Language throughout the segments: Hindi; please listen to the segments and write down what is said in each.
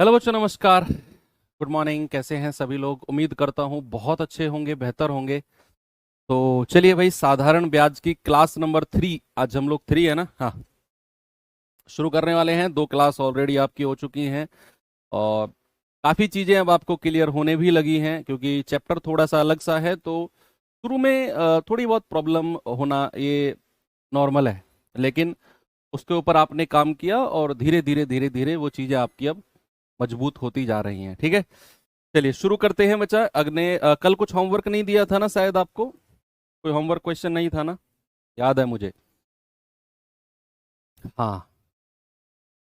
हेलो बच्चों, नमस्कार। Good morning. कैसे हैं सभी लोग? उम्मीद करता हूँ बहुत अच्छे होंगे, बेहतर होंगे। तो चलिए भाई, साधारण ब्याज की क्लास नंबर 3, आज हम लोग 3 है ना, हाँ, शुरू करने वाले हैं। 2 क्लास ऑलरेडी आपकी हो चुकी हैं और काफ़ी चीज़ें अब आपको क्लियर होने भी लगी हैं, क्योंकि चैप्टर थोड़ा सा अलग सा है। तो शुरू में थोड़ी बहुत प्रॉब्लम होना ये नॉर्मल है, लेकिन उसके ऊपर आपने काम किया और धीरे धीरे धीरे धीरे वो चीज़ें आपकी अब मजबूत होती जा रही हैं। ठीक है, चलिए शुरू करते हैं बच्चा। अगने कल कुछ होमवर्क नहीं दिया था ना, शायद आपको कोई होमवर्क क्वेश्चन नहीं था ना, याद है मुझे। हाँ,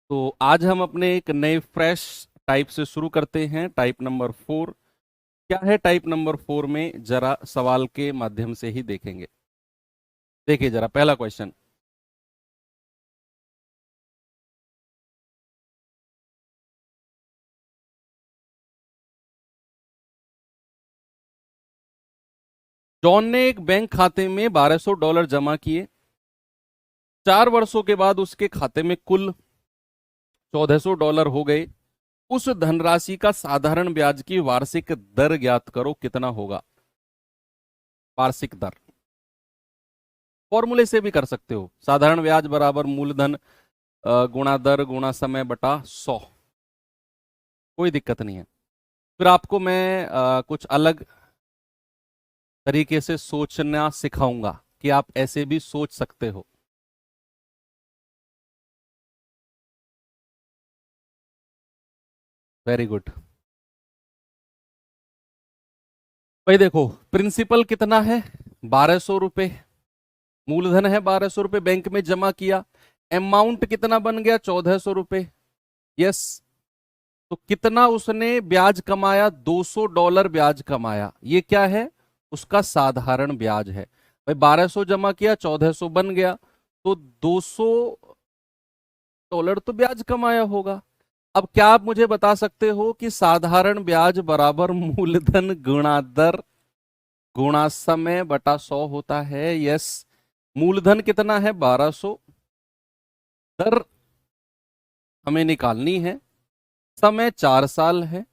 तो आज हम अपने एक नए फ्रेश टाइप से शुरू करते हैं, टाइप नंबर 4। क्या है टाइप नंबर 4 में, जरा सवाल के माध्यम से ही देखेंगे। देखिए जरा पहला क्वेश्चन। जॉन ने एक बैंक खाते में $1200 जमा किए। 4 वर्षों के बाद उसके खाते में कुल $1400 हो गए। उस धनराशि का साधारण ब्याज की वार्षिक दर ज्ञात करो, कितना होगा? वार्षिक दर फॉर्मूले से भी कर सकते हो। साधारण ब्याज बराबर मूलधन गुणा दर गुणा समय बटा 100। कोई दिक्कत नहीं है। फिर आपको मैं कुछ अलग तरीके से सोचना सिखाऊंगा कि आप ऐसे भी सोच सकते हो। Very good. भाई देखो, प्रिंसिपल कितना है? ₹1200। मूलधन है ₹1200, बैंक में जमा किया। अमाउंट कितना बन गया? ₹1400। यस। तो कितना उसने ब्याज कमाया? $200 ब्याज कमाया। ये क्या है? उसका साधारण ब्याज है। भाई 1200 जमा किया, 1400 बन गया, तो $200 तो ब्याज कमाया होगा। अब क्या आप मुझे बता सकते हो कि साधारण ब्याज बराबर मूलधन गुणा दर गुणा समय बटा 100 होता है? यस। मूलधन कितना है? 1200। दर हमें निकालनी है। समय 4 साल है,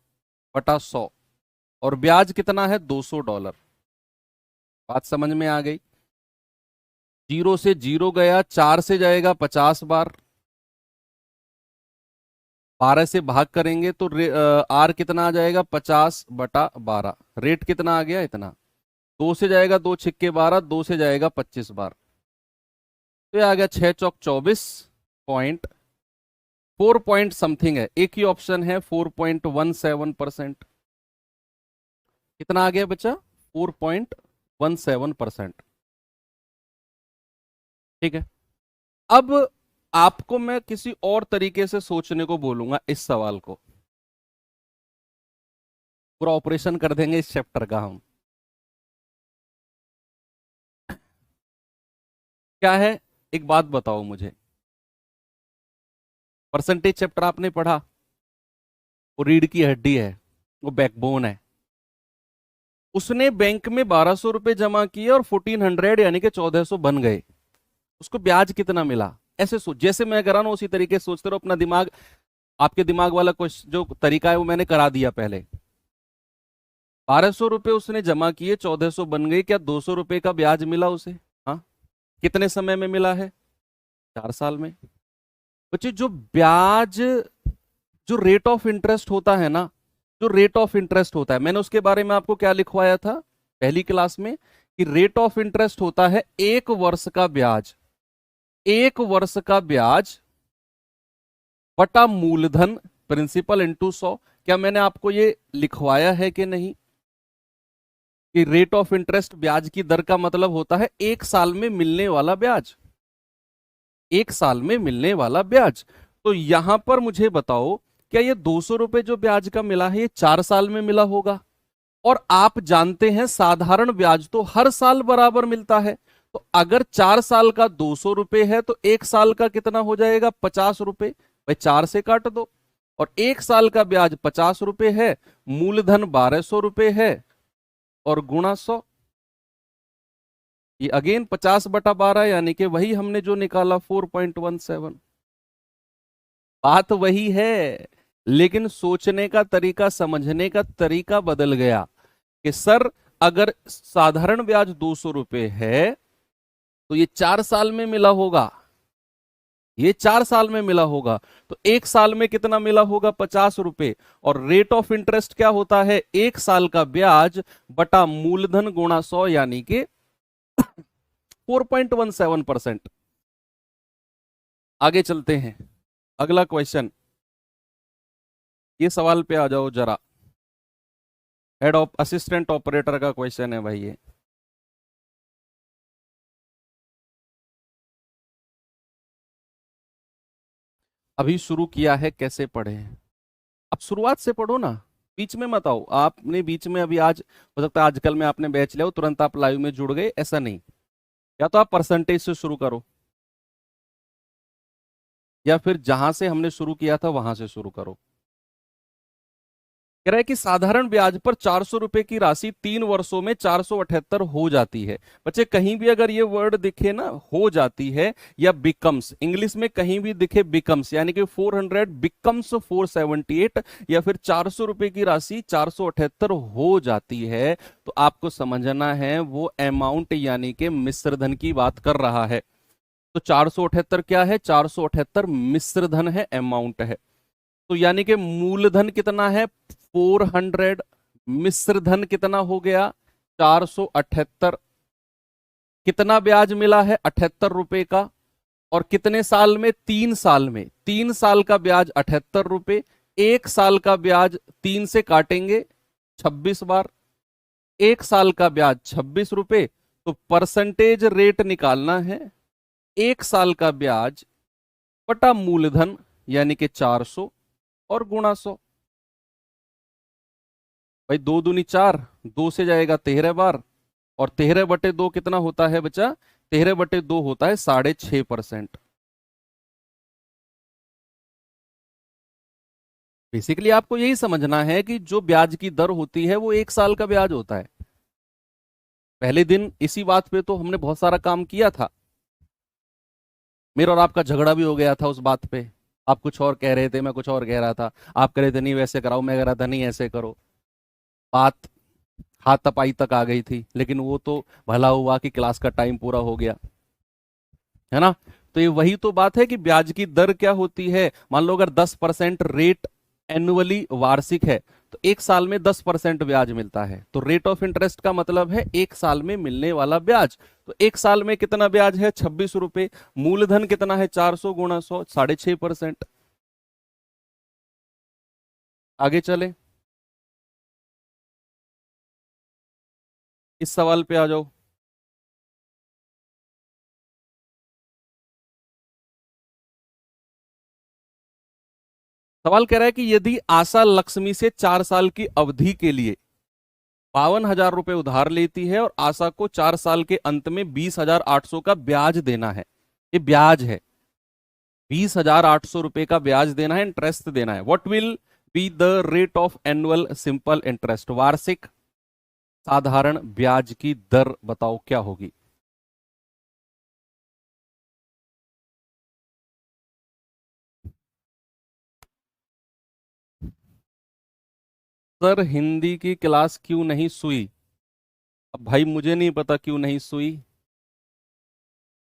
बटा 100। और ब्याज कितना है? $200। बात समझ में आ गई? जीरो से जीरो गया, 4 से जाएगा 50 बार। 12 से भाग करेंगे तो आर कितना आ जाएगा? 50/12। रेट कितना आ गया? इतना। 2 से जाएगा 2 छिक्के 12, 2 से जाएगा 25 बार। तो ये आ गया 6 चौक 24 पॉइंट 4 पॉइंट समथिंग है। एक ही ऑप्शन है 4.17%। कितना आ गया बच्चा? 4.17%। ठीक है। अब आपको मैं किसी और तरीके से सोचने को बोलूंगा इस सवाल को। पूरा ऑपरेशन कर देंगे इस चैप्टर का हम। क्या है? एक बात बताओ मुझे। परसेंटेज चैप्टर आपने पढ़ा? वो रीढ़ की हड्डी है, वो बैकबोन है। उसने बैंक में ₹1200 जमा किए और 1400 यानी कि 1400 बन गए। उसको ब्याज कितना मिला? ऐसे सोच, जैसे मैं करा ना उसी तरीके से सोचते रहो। अपना दिमाग, आपके दिमाग वाला क्वेश्चन जो तरीका है वो मैंने करा दिया पहले। ₹1200 उसने जमा किए, 1400 बन गए। क्या ₹200 का ब्याज मिला उसे? हाँ। कितने समय में मिला है? 4 साल में। बच्चे, जो ब्याज, जो रेट ऑफ इंटरेस्ट होता है ना, जो रेट ऑफ इंटरेस्ट होता है, मैंने उसके बारे में आपको क्या लिखवाया था पहली क्लास में, कि रेट ऑफ इंटरेस्ट होता है 1 वर्ष का ब्याज। 1 वर्ष का ब्याज बटा मूलधन, प्रिंसिपल इंटू 100। क्या मैंने आपको ये लिखवाया है कि नहीं, कि रेट ऑफ इंटरेस्ट ब्याज की दर का मतलब होता है 1 साल में मिलने वाला ब्याज। 1 साल में मिलने वाला ब्याज। तो यहां पर मुझे बताओ, क्या ये ₹200 जो ब्याज का मिला है ये 4 साल में मिला होगा? और आप जानते हैं साधारण ब्याज तो हर साल बराबर मिलता है। तो अगर 4 साल का ₹200 है तो 1 साल का कितना हो जाएगा? ₹50। भाई 4 से काट दो। और 1 साल का ब्याज ₹50 है, मूलधन ₹1200 है, और गुणा 100। ये अगेन 50/12, यानी कि वही हमने जो निकाला 4.17। बात वही है। लेकिन सोचने का तरीका, समझने का तरीका बदल गया कि सर अगर साधारण ब्याज 200 रुपए है तो ये 4 साल में मिला होगा, ये 4 साल में मिला होगा, तो 1 साल में कितना मिला होगा? 50 रुपए। और रेट ऑफ इंटरेस्ट क्या होता है? 1 साल का ब्याज बटा मूलधन गुणा 100, यानी कि 4.17%। आगे चलते हैं, अगला क्वेश्चन, ये सवाल पे आ जाओ जरा। हेड ऑफ असिस्टेंट ऑपरेटर का क्वेश्चन है भाई ये। अभी शुरू किया है, कैसे पढ़े? अब शुरुआत से पढ़ो ना, बीच में मत आओ। आपने बीच में अभी आज हो सकता है आजकल में आपने बैच लिया हो, तुरंत आप लाइव में जुड़ गए, ऐसा नहीं। या तो आप परसेंटेज से शुरू करो, या फिर जहां से हमने शुरू किया था वहां से शुरू करो। कह रहा है कि साधारण ब्याज पर 400 रुपए की राशि 3 वर्षों में 478 हो जाती है। बच्चे कहीं भी अगर ये वर्ड दिखे ना, हो जाती है या बिकम्स, इंग्लिश में कहीं भी दिखे बिकम्स, यानी कि 400 बिकम्स 478, या फिर 400 रुपए की राशि 478 हो जाती है, तो आपको समझना है वो अमाउंट यानी कि मिश्र धन की बात कर रहा है। तो 478 क्या है? 478 मिश्र धन है, अमाउंट है। तो यानी कि मूलधन कितना है? 400, मिश्र धन कितना हो गया? 478। कितना ब्याज मिला है? 78 रुपए का। और कितने साल में? 3 साल में। 3 साल का ब्याज 78 रुपए, 1 साल का ब्याज 3 से काटेंगे 26 बार, 1 साल का ब्याज 26 रुपए। तो परसेंटेज रेट निकालना है 1 साल का ब्याज बटा मूलधन यानी कि 400 और गुणा 100। भाई 2 दूनी 4, 2 से जाएगा 13 बार, और 13/2 कितना होता है बच्चा? 13/2 होता है 6.5%। बेसिकली आपको यही समझना है कि जो ब्याज की दर होती है वो 1 साल का ब्याज होता है। पहले दिन इसी बात पे तो हमने बहुत सारा काम किया था, मेरा और आपका झगड़ा भी हो गया था उस बात पे। आप कुछ और कह रहे थे, मैं कुछ और कह रहा था, आप कह रहे थे नहीं वैसे कराओ, मैं कह रहा था नहीं ऐसे करो। बात हाथापाई तक आ गई थी, लेकिन वो तो भला हुआ कि क्लास का टाइम पूरा हो गया, है ना। तो ये वही तो बात है कि ब्याज की दर क्या होती है। मान लो अगर 10% रेट एनुअली, वार्षिक है, तो 1 साल में 10% ब्याज मिलता है। तो रेट ऑफ इंटरेस्ट का मतलब है 1 साल में मिलने वाला ब्याज। तो 1 साल में कितना ब्याज है? 26 रुपए। मूलधन कितना है? 400 गुणा 100, 6.5%। आगे चले, इस सवाल पे आ जाओ। सवाल कह रहा है कि यदि आशा लक्ष्मी से 4 साल की अवधि के लिए 52,000 रुपए उधार लेती है और आशा को 4 साल के अंत में 20,800 का ब्याज देना है, ये ब्याज है, 20,800 रुपए का ब्याज देना है, इंटरेस्ट देना है। What will be the rate of annual simple interest? वार्षिक साधारण ब्याज की दर बताओ क्या होगी? सर हिंदी की क्लास क्यों नहीं सुई? अब भाई मुझे नहीं पता क्यों नहीं सुई।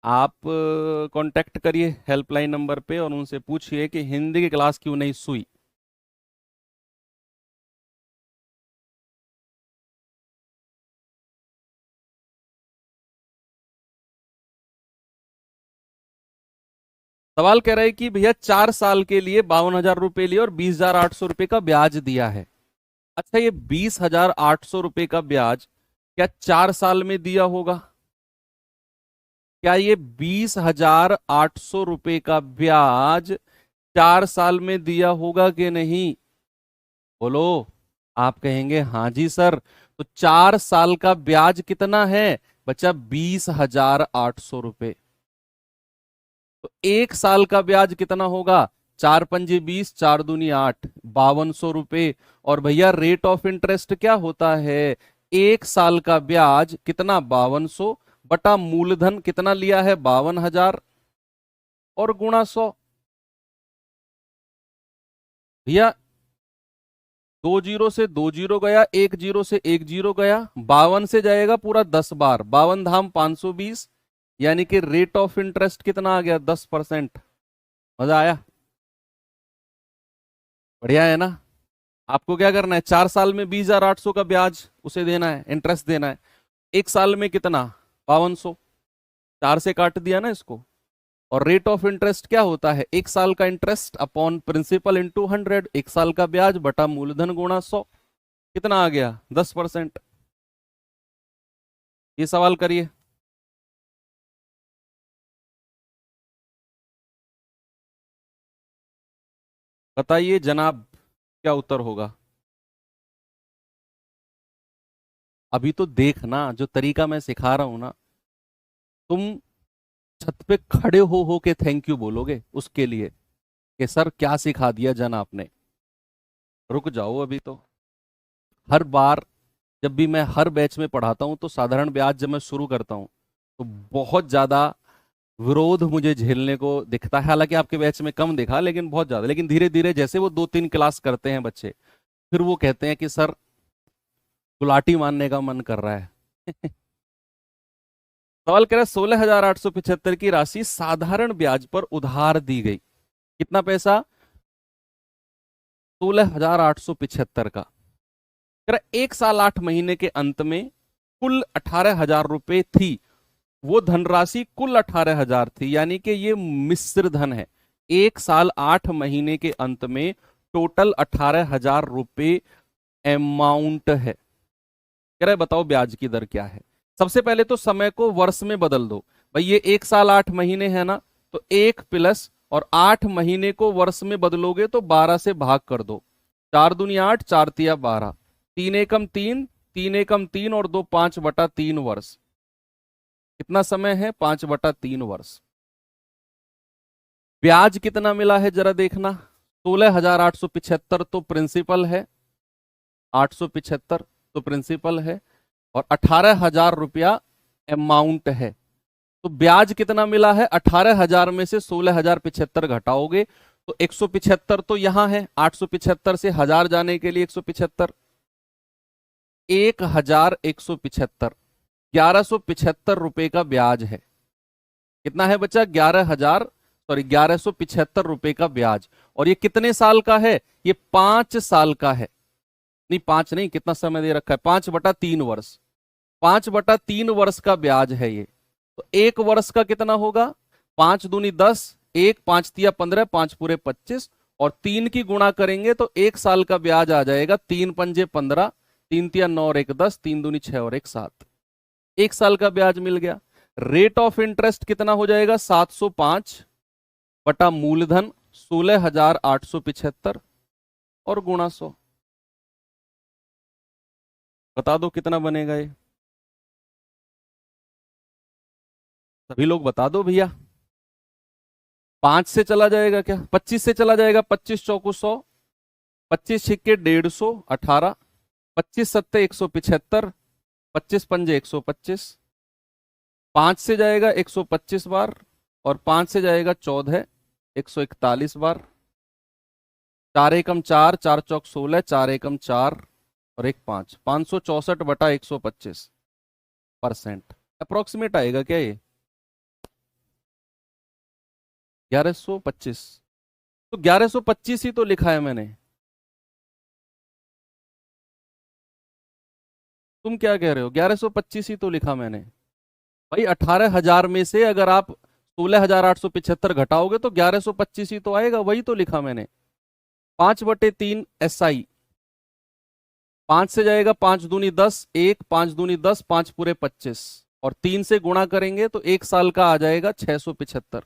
आप कांटेक्ट करिए हेल्पलाइन नंबर पे और उनसे पूछिए कि हिंदी की क्लास क्यों नहीं सुई। सवाल कह रहा है कि भैया 4 साल के लिए 52,000 रुपए लिए और 20,800 रुपए का ब्याज दिया है। अच्छा, ये 20,800 रुपए का ब्याज क्या 4 साल में दिया होगा? क्या ये 20,800 रुपए का ब्याज 4 साल में दिया होगा कि नहीं? बोलो। आप कहेंगे हाँ जी सर। तो 4 साल का ब्याज कितना है बच्चा? 20,800 रुपए। तो 1 साल का ब्याज कितना होगा? 4 पंजे 20, 4 दूनी 8, 5200 रुपए। और भैया रेट ऑफ इंटरेस्ट क्या होता है? 1 साल का ब्याज कितना? 5200 बटा मूलधन कितना लिया है? 52,000 और गुणा 100। भैया दो जीरो से दो जीरो गया, एक जीरो से एक जीरो गया, 52 से जाएगा पूरा 10 बार, 52 धाम 520, यानी कि रेट ऑफ इंटरेस्ट कितना आ गया? 10%। मजा आया? बढ़िया है ना? आपको क्या करना है, 4 साल में 20,800 का ब्याज उसे देना है, इंटरेस्ट देना है। एक साल में कितना? 5200। 4 से काट दिया ना इसको। और रेट ऑफ इंटरेस्ट क्या होता है? एक साल का इंटरेस्ट अपॉन प्रिंसिपल इंटू 100, एक साल का ब्याज बटा मूलधन गुणा 100। कितना आ गया? 10%। ये सवाल करिए। बताइए जनाब, क्या उत्तर होगा? अभी तो देखना, जो तरीका मैं सिखा रहा हूं ना, तुम छत पे खड़े हो के थैंक यू बोलोगे उसके लिए कि सर क्या सिखा दिया जन आपने। रुक जाओ अभी तो। हर बार जब भी मैं हर बैच में पढ़ाता हूं तो साधारण ब्याज जब मैं शुरू करता हूं तो बहुत ज्यादा विरोध मुझे झेलने को दिखता है। हालांकि आपके बैच में कम दिखा, लेकिन बहुत ज्यादा। लेकिन धीरे धीरे जैसे वो 2-3 क्लास करते हैं बच्चे, फिर वो कहते हैं कि सर गुलाटी मारने का मन कर रहा है। सवाल कह रहा है 16,875 की राशि साधारण ब्याज पर उधार दी गई। कितना पैसा? 16,875 का। कह रहा है 1 साल 8 महीने के अंत में कुल 18,000 रुपए थी। वो धनराशि कुल 18,000 थी, यानी कि ये मिश्र धन है। 1 साल 8 महीने के अंत में टोटल 18,000 रुपए अमाउंट है। कह रहा है बताओ ब्याज की दर क्या है। सबसे पहले तो समय को वर्ष में बदल दो। भाई ये 1 साल 8 महीने है ना, तो 1 और 8 महीने को वर्ष में बदलोगे तो 12 से भाग कर दो। 4 दूनी 8, 4 तिया 12, 3 एकम 3, 3 एकम 3 और 2 5/3 वर्ष। कितना समय है? 5/3 वर्ष। ब्याज कितना मिला है जरा देखना। 16,875 तो प्रिंसिपल है, 875 तो प्रिंसिपल है, और 18,000 रुपया अमाउंट है। तो ब्याज कितना मिला है? 18,000 में से 16,075 घटाओगे तो 175 तो यहां है। 875 से 1000 जाने के लिए 175, 1,175, 1,175 रुपए का ब्याज है। कितना है बच्चा? 1,175 रुपए का ब्याज। और ये कितने साल का है? ये 5 साल का है। नहीं 5 नहीं, कितना समय दे रखा है? 5/3 वर्ष। 5/3 वर्ष का ब्याज है ये। तो एक वर्ष का कितना होगा? 5 दूनी 10, 1 5 तिया 15, 5 पूरे 25, और 3 की गुणा करेंगे तो एक साल का ब्याज आ जाएगा 3 पंजे 15, 3 तिया 9 और 1 10, 3 दूनी 6 और 1 7। एक साल का ब्याज मिल गया। रेट ऑफ इंटरेस्ट कितना हो जाएगा? 705 बटा मूलधन 16,875 और गुणा 100। बता दो कितना बनेगा ये। सभी लोग बता दो भैया। 5 से चला जाएगा क्या? 25 से चला जाएगा। 25 चौको 100, 25 छिक्के 150, 18, 25 सत्ते 175, 25 पंजे 125, 5 से जाएगा 125 बार, और 5 से जाएगा 14, 141 बार। 4 एकम 4, 4 चौक 16, 4 एकम 4 और 1 5, 564/125%। अप्रोक्सीमेट आएगा क्या ये? 1125। तो 1125 ही तो लिखा है मैंने। तुम क्या कह रहे हो? 1125 ही तो लिखा मैंने। भाई 18,000 में से अगर आप 16,875 घटाओगे तो 1125 ही तो आएगा, वही तो लिखा मैंने। 5/3 SI। 5 से जाएगा 5 दूनी 10, 1 5 दूनी 10, 5 पूरे 25, और 3 से गुणा करेंगे तो एक साल का आ जाएगा 675।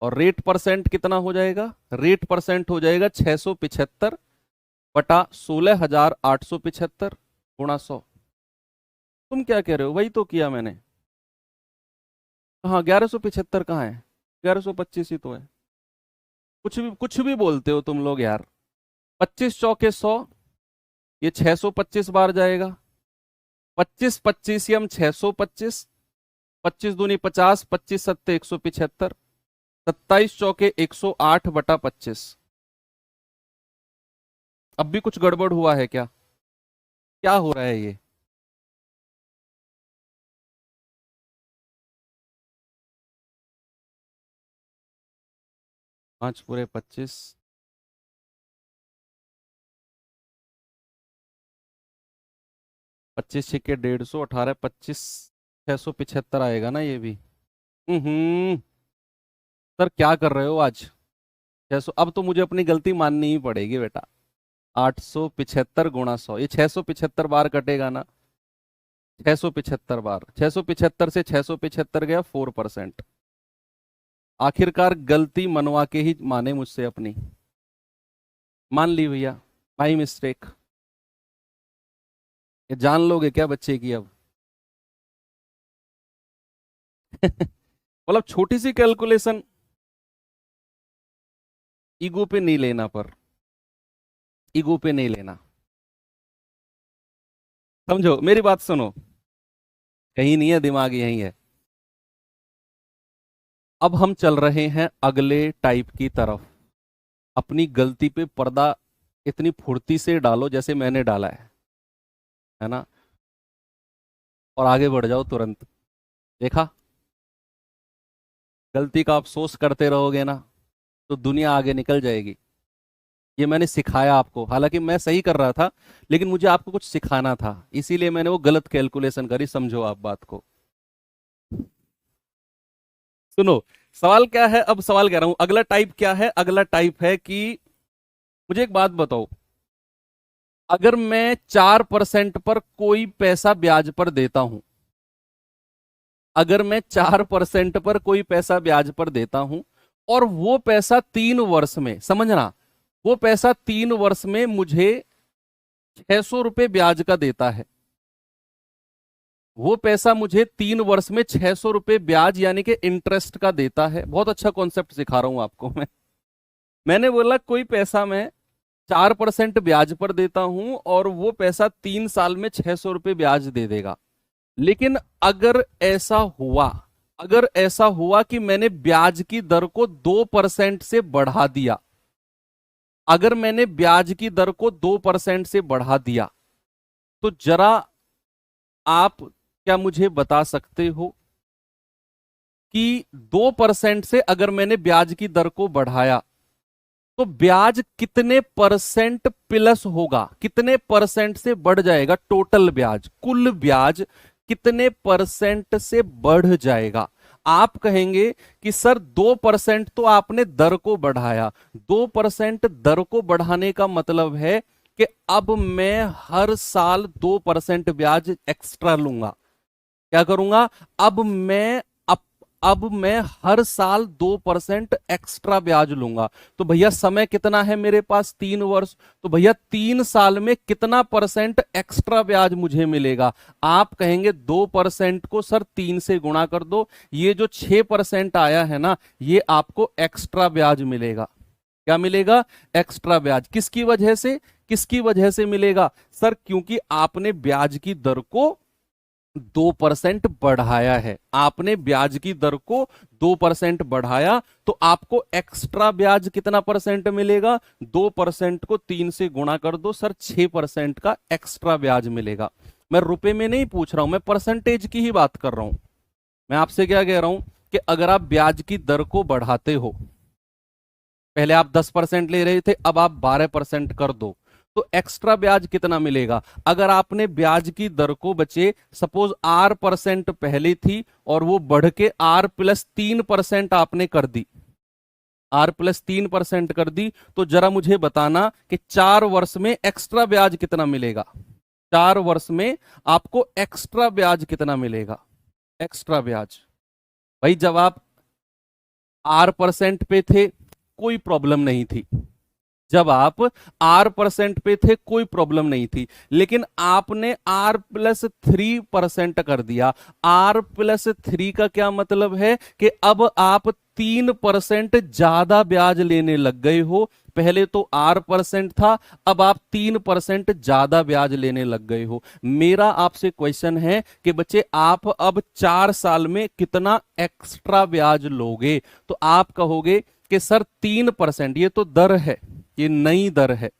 और रेट परसेंट कितना हो जाएगा? रेट परसेंट हो जाएगा 675/16,875 गुणा 100। तुम क्या कह रहे हो? वही तो किया मैंने। हाँ 1175 कहाँ है? 1125 ही तो है। कुछ भी बोलते हो तुम लोग यार। 25 चौके 100, ये 625 बार जाएगा। 25 25 625, 25 दूनी 50, 25 सत्ते 175, 27 चौके 108/25। अब भी कुछ गड़बड़ हुआ है क्या? क्या हो रहा है ये? 5 पूरे 25, 25 6 के 150, 18 25, 675 आएगा ना ये भी। हम्म। सर क्या कर रहे हो आज? 600, अब तो मुझे अपनी गलती माननी ही पड़ेगी बेटा। 875 × 100, ये 675 बार कटेगा ना। 675 बार, 675 से 675 गया, 4%। आखिरकार गलती मनवा के ही माने मुझसे अपनी। मान ली भैया, माई मिस्टेक। ये जान लोगे क्या बच्चे की अब? मतलब छोटी सी कैलकुलेशन, ईगो पे नहीं लेना, पर ईगो पे नहीं लेना। समझो मेरी बात, सुनो। कहीं नहीं है, दिमाग यहीं है। अब हम चल रहे हैं अगले टाइप की तरफ। अपनी गलती पे पर्दा इतनी फुर्ती से डालो जैसे मैंने डाला है ना, और आगे बढ़ जाओ तुरंत। देखा? गलती का अफसोस करते रहोगे ना तो दुनिया आगे निकल जाएगी। ये मैंने सिखाया आपको, हालांकि मैं सही कर रहा था, लेकिन मुझे आपको कुछ सिखाना था, इसीलिए मैंने वो गलत कैलकुलेशन करी। समझो आप बात को। सुनो, सवाल क्या है, अब सवाल कह रहा हूं, अगला टाइप क्या है? अगला टाइप है कि मुझे एक बात बताओ, अगर मैं 4% पर कोई पैसा ब्याज पर देता हूं, अगर मैं 4% पर कोई पैसा ब्याज पर देता हूं, और वो पैसा 3 वर्ष में, समझना, वो पैसा 3 वर्ष में मुझे 600 रुपए ब्याज का देता है। वो पैसा मुझे 3 वर्ष में 600 रुपए ब्याज यानी कि इंटरेस्ट का देता है। बहुत अच्छा कॉन्सेप्ट सिखा रहा हूं आपको मैं। मैंने बोला कोई पैसा मैं 4% ब्याज पर देता हूं और वो पैसा 3 साल में 600 रुपए ब्याज दे देगा। लेकिन अगर ऐसा हुआ कि मैंने ब्याज की दर को 2% से बढ़ा दिया, अगर मैंने ब्याज की दर को 2% से बढ़ा दिया, तो जरा आप क्या मुझे बता सकते हो कि 2% से अगर मैंने ब्याज की दर को बढ़ाया तो ब्याज कितने परसेंट प्लस होगा, कितने परसेंट से बढ़ जाएगा? टोटल ब्याज, कुल ब्याज कितने परसेंट से बढ़ जाएगा? आप कहेंगे कि सर 2% तो आपने दर को बढ़ाया, 2% दर को बढ़ाने का मतलब है कि अब मैं हर साल 2% ब्याज एक्स्ट्रा लूंगा। क्या करूंगा? अब मैं अब अब मैं हर साल 2% एक्स्ट्रा ब्याज लूंगा। तो भैया समय कितना है मेरे पास? 3 वर्ष। तो भैया 3 साल में कितना परसेंट एक्स्ट्रा ब्याज मुझे मिलेगा? आप कहेंगे 2% को सर 3 से गुणा कर दो, ये जो 6% आया है ना, ये आपको एक्स्ट्रा ब्याज मिलेगा। क्या मिलेगा? एक्स्ट्रा ब्याज। किसकी वजह से? किसकी वजह से मिलेगा? सर क्योंकि आपने ब्याज की दर को 2% बढ़ाया है, आपने ब्याज की दर को 2% बढ़ाया, तो आपको एक्स्ट्रा ब्याज कितना परसेंट मिलेगा? 2% को 3 से गुणा कर दो सर, 6% का एक्स्ट्रा ब्याज मिलेगा। मैं रुपए में नहीं पूछ रहा हूं, मैं परसेंटेज की ही बात कर रहा हूं। मैं आपसे क्या कह रहा हूं कि अगर आप ब्याज की दर को बढ़ाते हो, पहले आप 10% ले रहे थे, अब आप 12% कर दो, तो एक्स्ट्रा ब्याज कितना मिलेगा? अगर आपने ब्याज की दर को बचे, सपोज R% पहले थी और वो बढ़ के R+3% आपने कर दी, R+3% कर दी, तो जरा मुझे बताना कि 4 वर्ष में एक्स्ट्रा ब्याज कितना मिलेगा? 4 वर्ष में आपको एक्स्ट्रा ब्याज कितना मिलेगा? एक्स्ट्रा ब्याज, भाई जब आप R% पे थे कोई प्रॉब्लम नहीं थी, जब आप R% पे थे कोई प्रॉब्लम नहीं थी, लेकिन आपने R+3% कर दिया। R+3 का क्या मतलब है कि अब आप 3% ज्यादा ब्याज लेने लग गए हो। पहले तो R% था, अब आप 3% ज्यादा ब्याज लेने लग गए हो। मेरा आपसे क्वेश्चन है कि बच्चे आप अब 4 साल में कितना एक्स्ट्रा ब्याज लोगे? तो आप कहोगे कि सर 3%, ये तो दर है, ये नई दर है,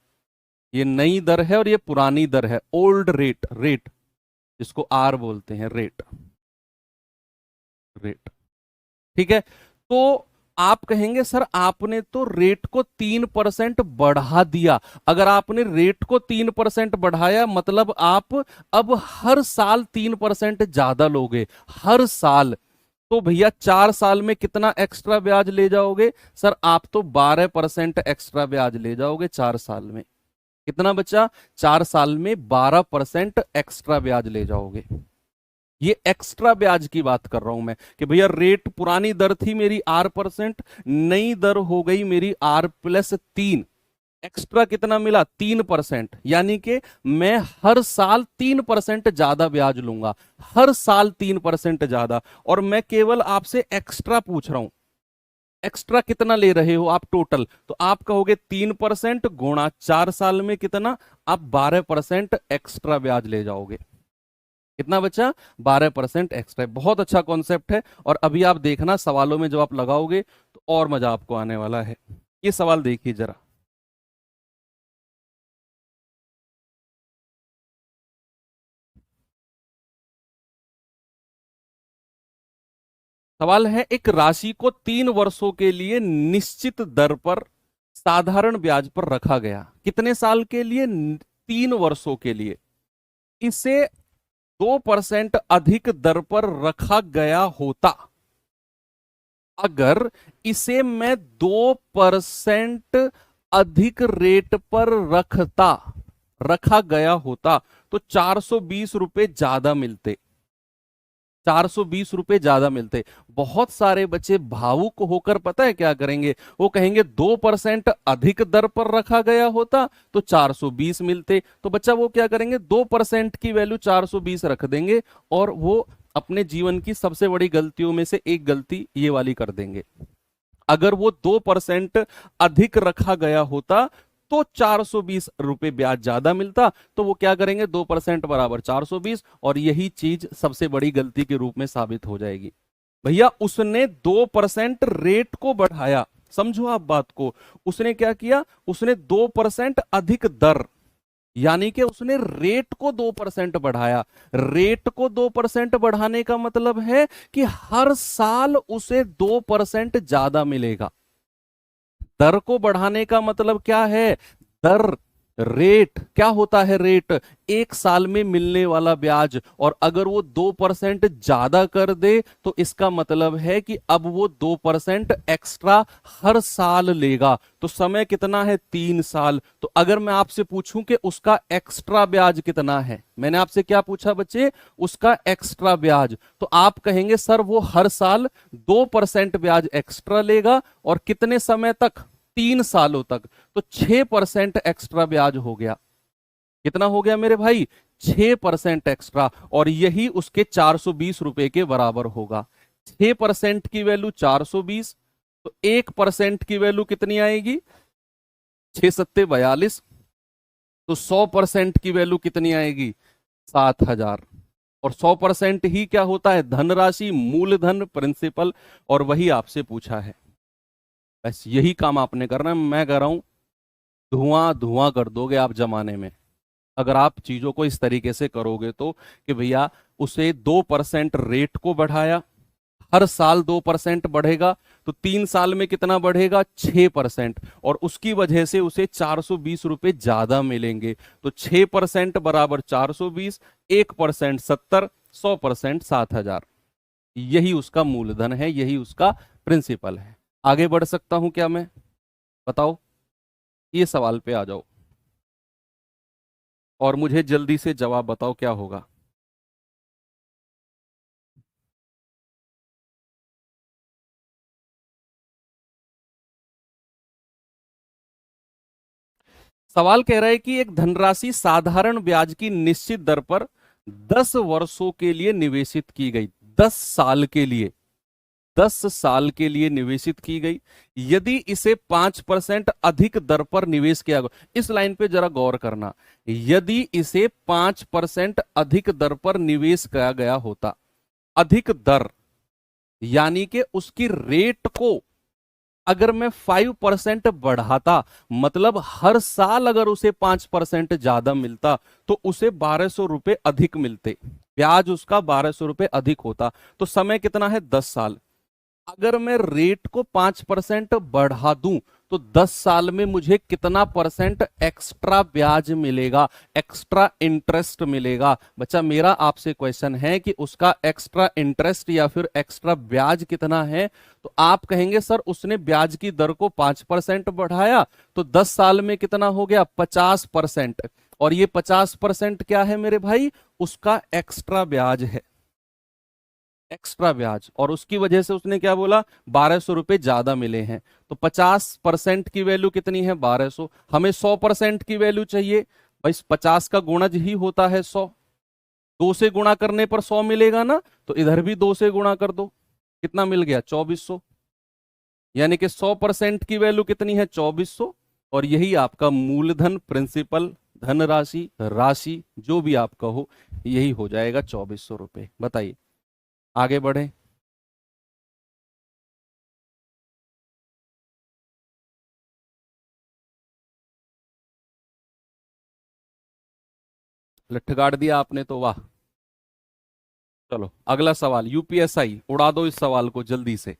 ये नई दर है और ये पुरानी दर है, ओल्ड रेट, रेट जिसको आर बोलते हैं, रेट, रेट। ठीक है, तो आप कहेंगे सर आपने तो रेट को 3% बढ़ा दिया। अगर आपने रेट को 3% बढ़ाया मतलब आप अब हर साल 3% ज्यादा लोगे, हर साल। तो भैया 4 साल में कितना एक्स्ट्रा ब्याज ले जाओगे? सर आप तो 12% एक्स्ट्रा ब्याज ले जाओगे 4 साल में। कितना बचा? 4 साल में 12% एक्स्ट्रा ब्याज ले जाओगे। ये एक्स्ट्रा ब्याज की बात कर रहा हूं मैं कि भैया रेट, पुरानी दर थी मेरी R%, नई दर हो गई मेरी R+3, एक्स्ट्रा कितना मिला? 3%। यानी कि मैं हर साल 3% ज्यादा ब्याज लूंगा, हर साल 3% ज्यादा। और मैं केवल आपसे एक्स्ट्रा पूछ रहा हूं, एक्स्ट्रा कितना ले रहे हो आप टोटल? तो आप कहोगे 3% गुणा 4 साल में कितना? आप 12% एक्स्ट्रा ब्याज ले जाओगे। कितना बचा? 12% एक्स्ट्रा। बहुत अच्छा कॉन्सेप्ट है, और अभी आप देखना सवालों में जब आप लगाओगे तो और मजा आपको आने वाला है। ये सवाल देखिए जरा। सवाल है, एक राशि को 3 वर्षों के लिए निश्चित दर पर साधारण ब्याज पर रखा गया। कितने साल के लिए? 3 वर्षों के लिए। इसे 2% अधिक दर पर रखा गया होता। अगर इसे मैं 2% अधिक रेट पर रखा गया होता तो 420 रुपए ज्यादा मिलते, 420 रुपए ज्यादा मिलते। बहुत सारे बच्चे भावुक होकर पता है क्या करेंगे? वो कहेंगे 2% अधिक दर पर रखा गया होता तो 420 मिलते। तो बच्चा वो क्या करेंगे? 2% की वैल्यू 420 रख देंगे, और वो अपने जीवन की सबसे बड़ी गलतियों में से एक गलती ये वाली कर देंगे। अगर वो 2% अधिक रखा गया होता तो 420 रुपए ब्याज ज्यादा मिलता। तो वो क्या करेंगे? 2% बराबर 420, और यही चीज सबसे बड़ी गलती के रूप में साबित हो जाएगी। भैया उसने 2% रेट को बढ़ाया, समझो आप बात को। उसने क्या किया? उसने 2% अधिक दर, यानी कि उसने रेट को 2% बढ़ाया। रेट को 2% बढ़ाने का मतलब है कि हर साल उसे 2% ज्यादा मिलेगा। दर को बढ़ाने का मतलब क्या है? दर, रेट क्या होता है? रेट एक साल में मिलने वाला ब्याज। और अगर वो 2% ज्यादा कर दे तो इसका मतलब है कि अब वो 2% एक्स्ट्रा हर साल लेगा। तो समय कितना है? 3 साल। तो अगर मैं आपसे पूछूं कि उसका एक्स्ट्रा ब्याज कितना है, मैंने आपसे क्या पूछा बच्चे? उसका एक्स्ट्रा ब्याज। तो आप कहेंगे सर वो हर साल 2% ब्याज एक्स्ट्रा लेगा, और कितने समय तक? 3 सालों तक। तो 6% एक्स्ट्रा ब्याज हो गया। कितना हो गया मेरे भाई? 6% एक्स्ट्रा, और यही उसके 420 रुपए के बराबर होगा। 6% की वैल्यू 420, तो 1% की वैल्यू कितनी आएगी? 6 सत्ते 42। तो 100% की वैल्यू कितनी आएगी? 7,000। और 100% ही क्या होता है? धनराशि, मूलधन, प्रिंसिपल। और वही आपसे पूछा है। बस यही काम आपने करना है। मैं कह रहा हूं धुआं धुआं कर दोगे आप जमाने में, अगर आप चीजों को इस तरीके से करोगे तो। कि भैया उसे 2% रेट को बढ़ाया, हर साल 2% बढ़ेगा, तो 3 साल में कितना बढ़ेगा? 6%। और उसकी वजह से उसे 420 रुपए ज्यादा मिलेंगे। तो 6% बराबर 420, 1% 70, 100% 7,000। यही उसका मूलधन है, यही उसका प्रिंसिपल है। आगे बढ़ सकता हूं क्या मैं? बताओ, ये सवाल पे आ जाओ और मुझे जल्दी से जवाब बताओ क्या होगा। सवाल कह रहा है कि एक धनराशि साधारण ब्याज की निश्चित दर पर 10 वर्षों के लिए निवेशित की गई। 10 साल के लिए, 10 साल के लिए निवेशित की गई। यदि इसे 5% अधिक दर पर निवेश किया गया, इस लाइन पे जरा गौर करना, यदि इसे 5% अधिक दर पर निवेश किया गया होता। अधिक दर यानी कि उसकी रेट को अगर मैं 5% बढ़ाता, मतलब हर साल अगर उसे 5% ज्यादा मिलता, तो उसे 1200 रुपए अधिक मिलते, ब्याज उसका 1200 रुपए अधिक होता। तो समय कितना है? 10 साल। अगर मैं रेट को 5% बढ़ा दूं, तो 10 साल में मुझे कितना परसेंट एक्स्ट्रा ब्याज मिलेगा, एक्स्ट्रा इंटरेस्ट मिलेगा? बच्चा मेरा आपसे क्वेश्चन है कि उसका एक्स्ट्रा इंटरेस्ट या फिर एक्स्ट्रा ब्याज कितना है? तो आप कहेंगे सर उसने ब्याज की दर को 5% बढ़ाया, तो 10 साल में कितना हो गया? 50%। और ये 50% क्या है मेरे भाई? उसका एक्स्ट्रा ब्याज है, एक्स्ट्रा ब्याज। और उसकी वजह से उसने क्या बोला? 1200 रुपए ज्यादा मिले हैं। तो 50% की वैल्यू कितनी है? 1200। हमें 100% की वैल्यू चाहिए भाई, 50 का गुणज ही होता है 100। 2 से गुणा करने पर 100 मिलेगा ना, तो इधर भी 2 से गुणा कर दो, कितना मिल गया? 2400। यानी कि 100% की वैल्यू कितनी है? 2400। और यही आपका मूलधन, प्रिंसिपल, धनराशि, राशि, जो भी आप कहो, यही हो जाएगा 2400 रुपए। बताइए, आगे बढ़े। लठ गाड़ दिया आपने तो, वाह। चलो अगला सवाल, यूपीएसआई, उड़ा दो इस सवाल को जल्दी से।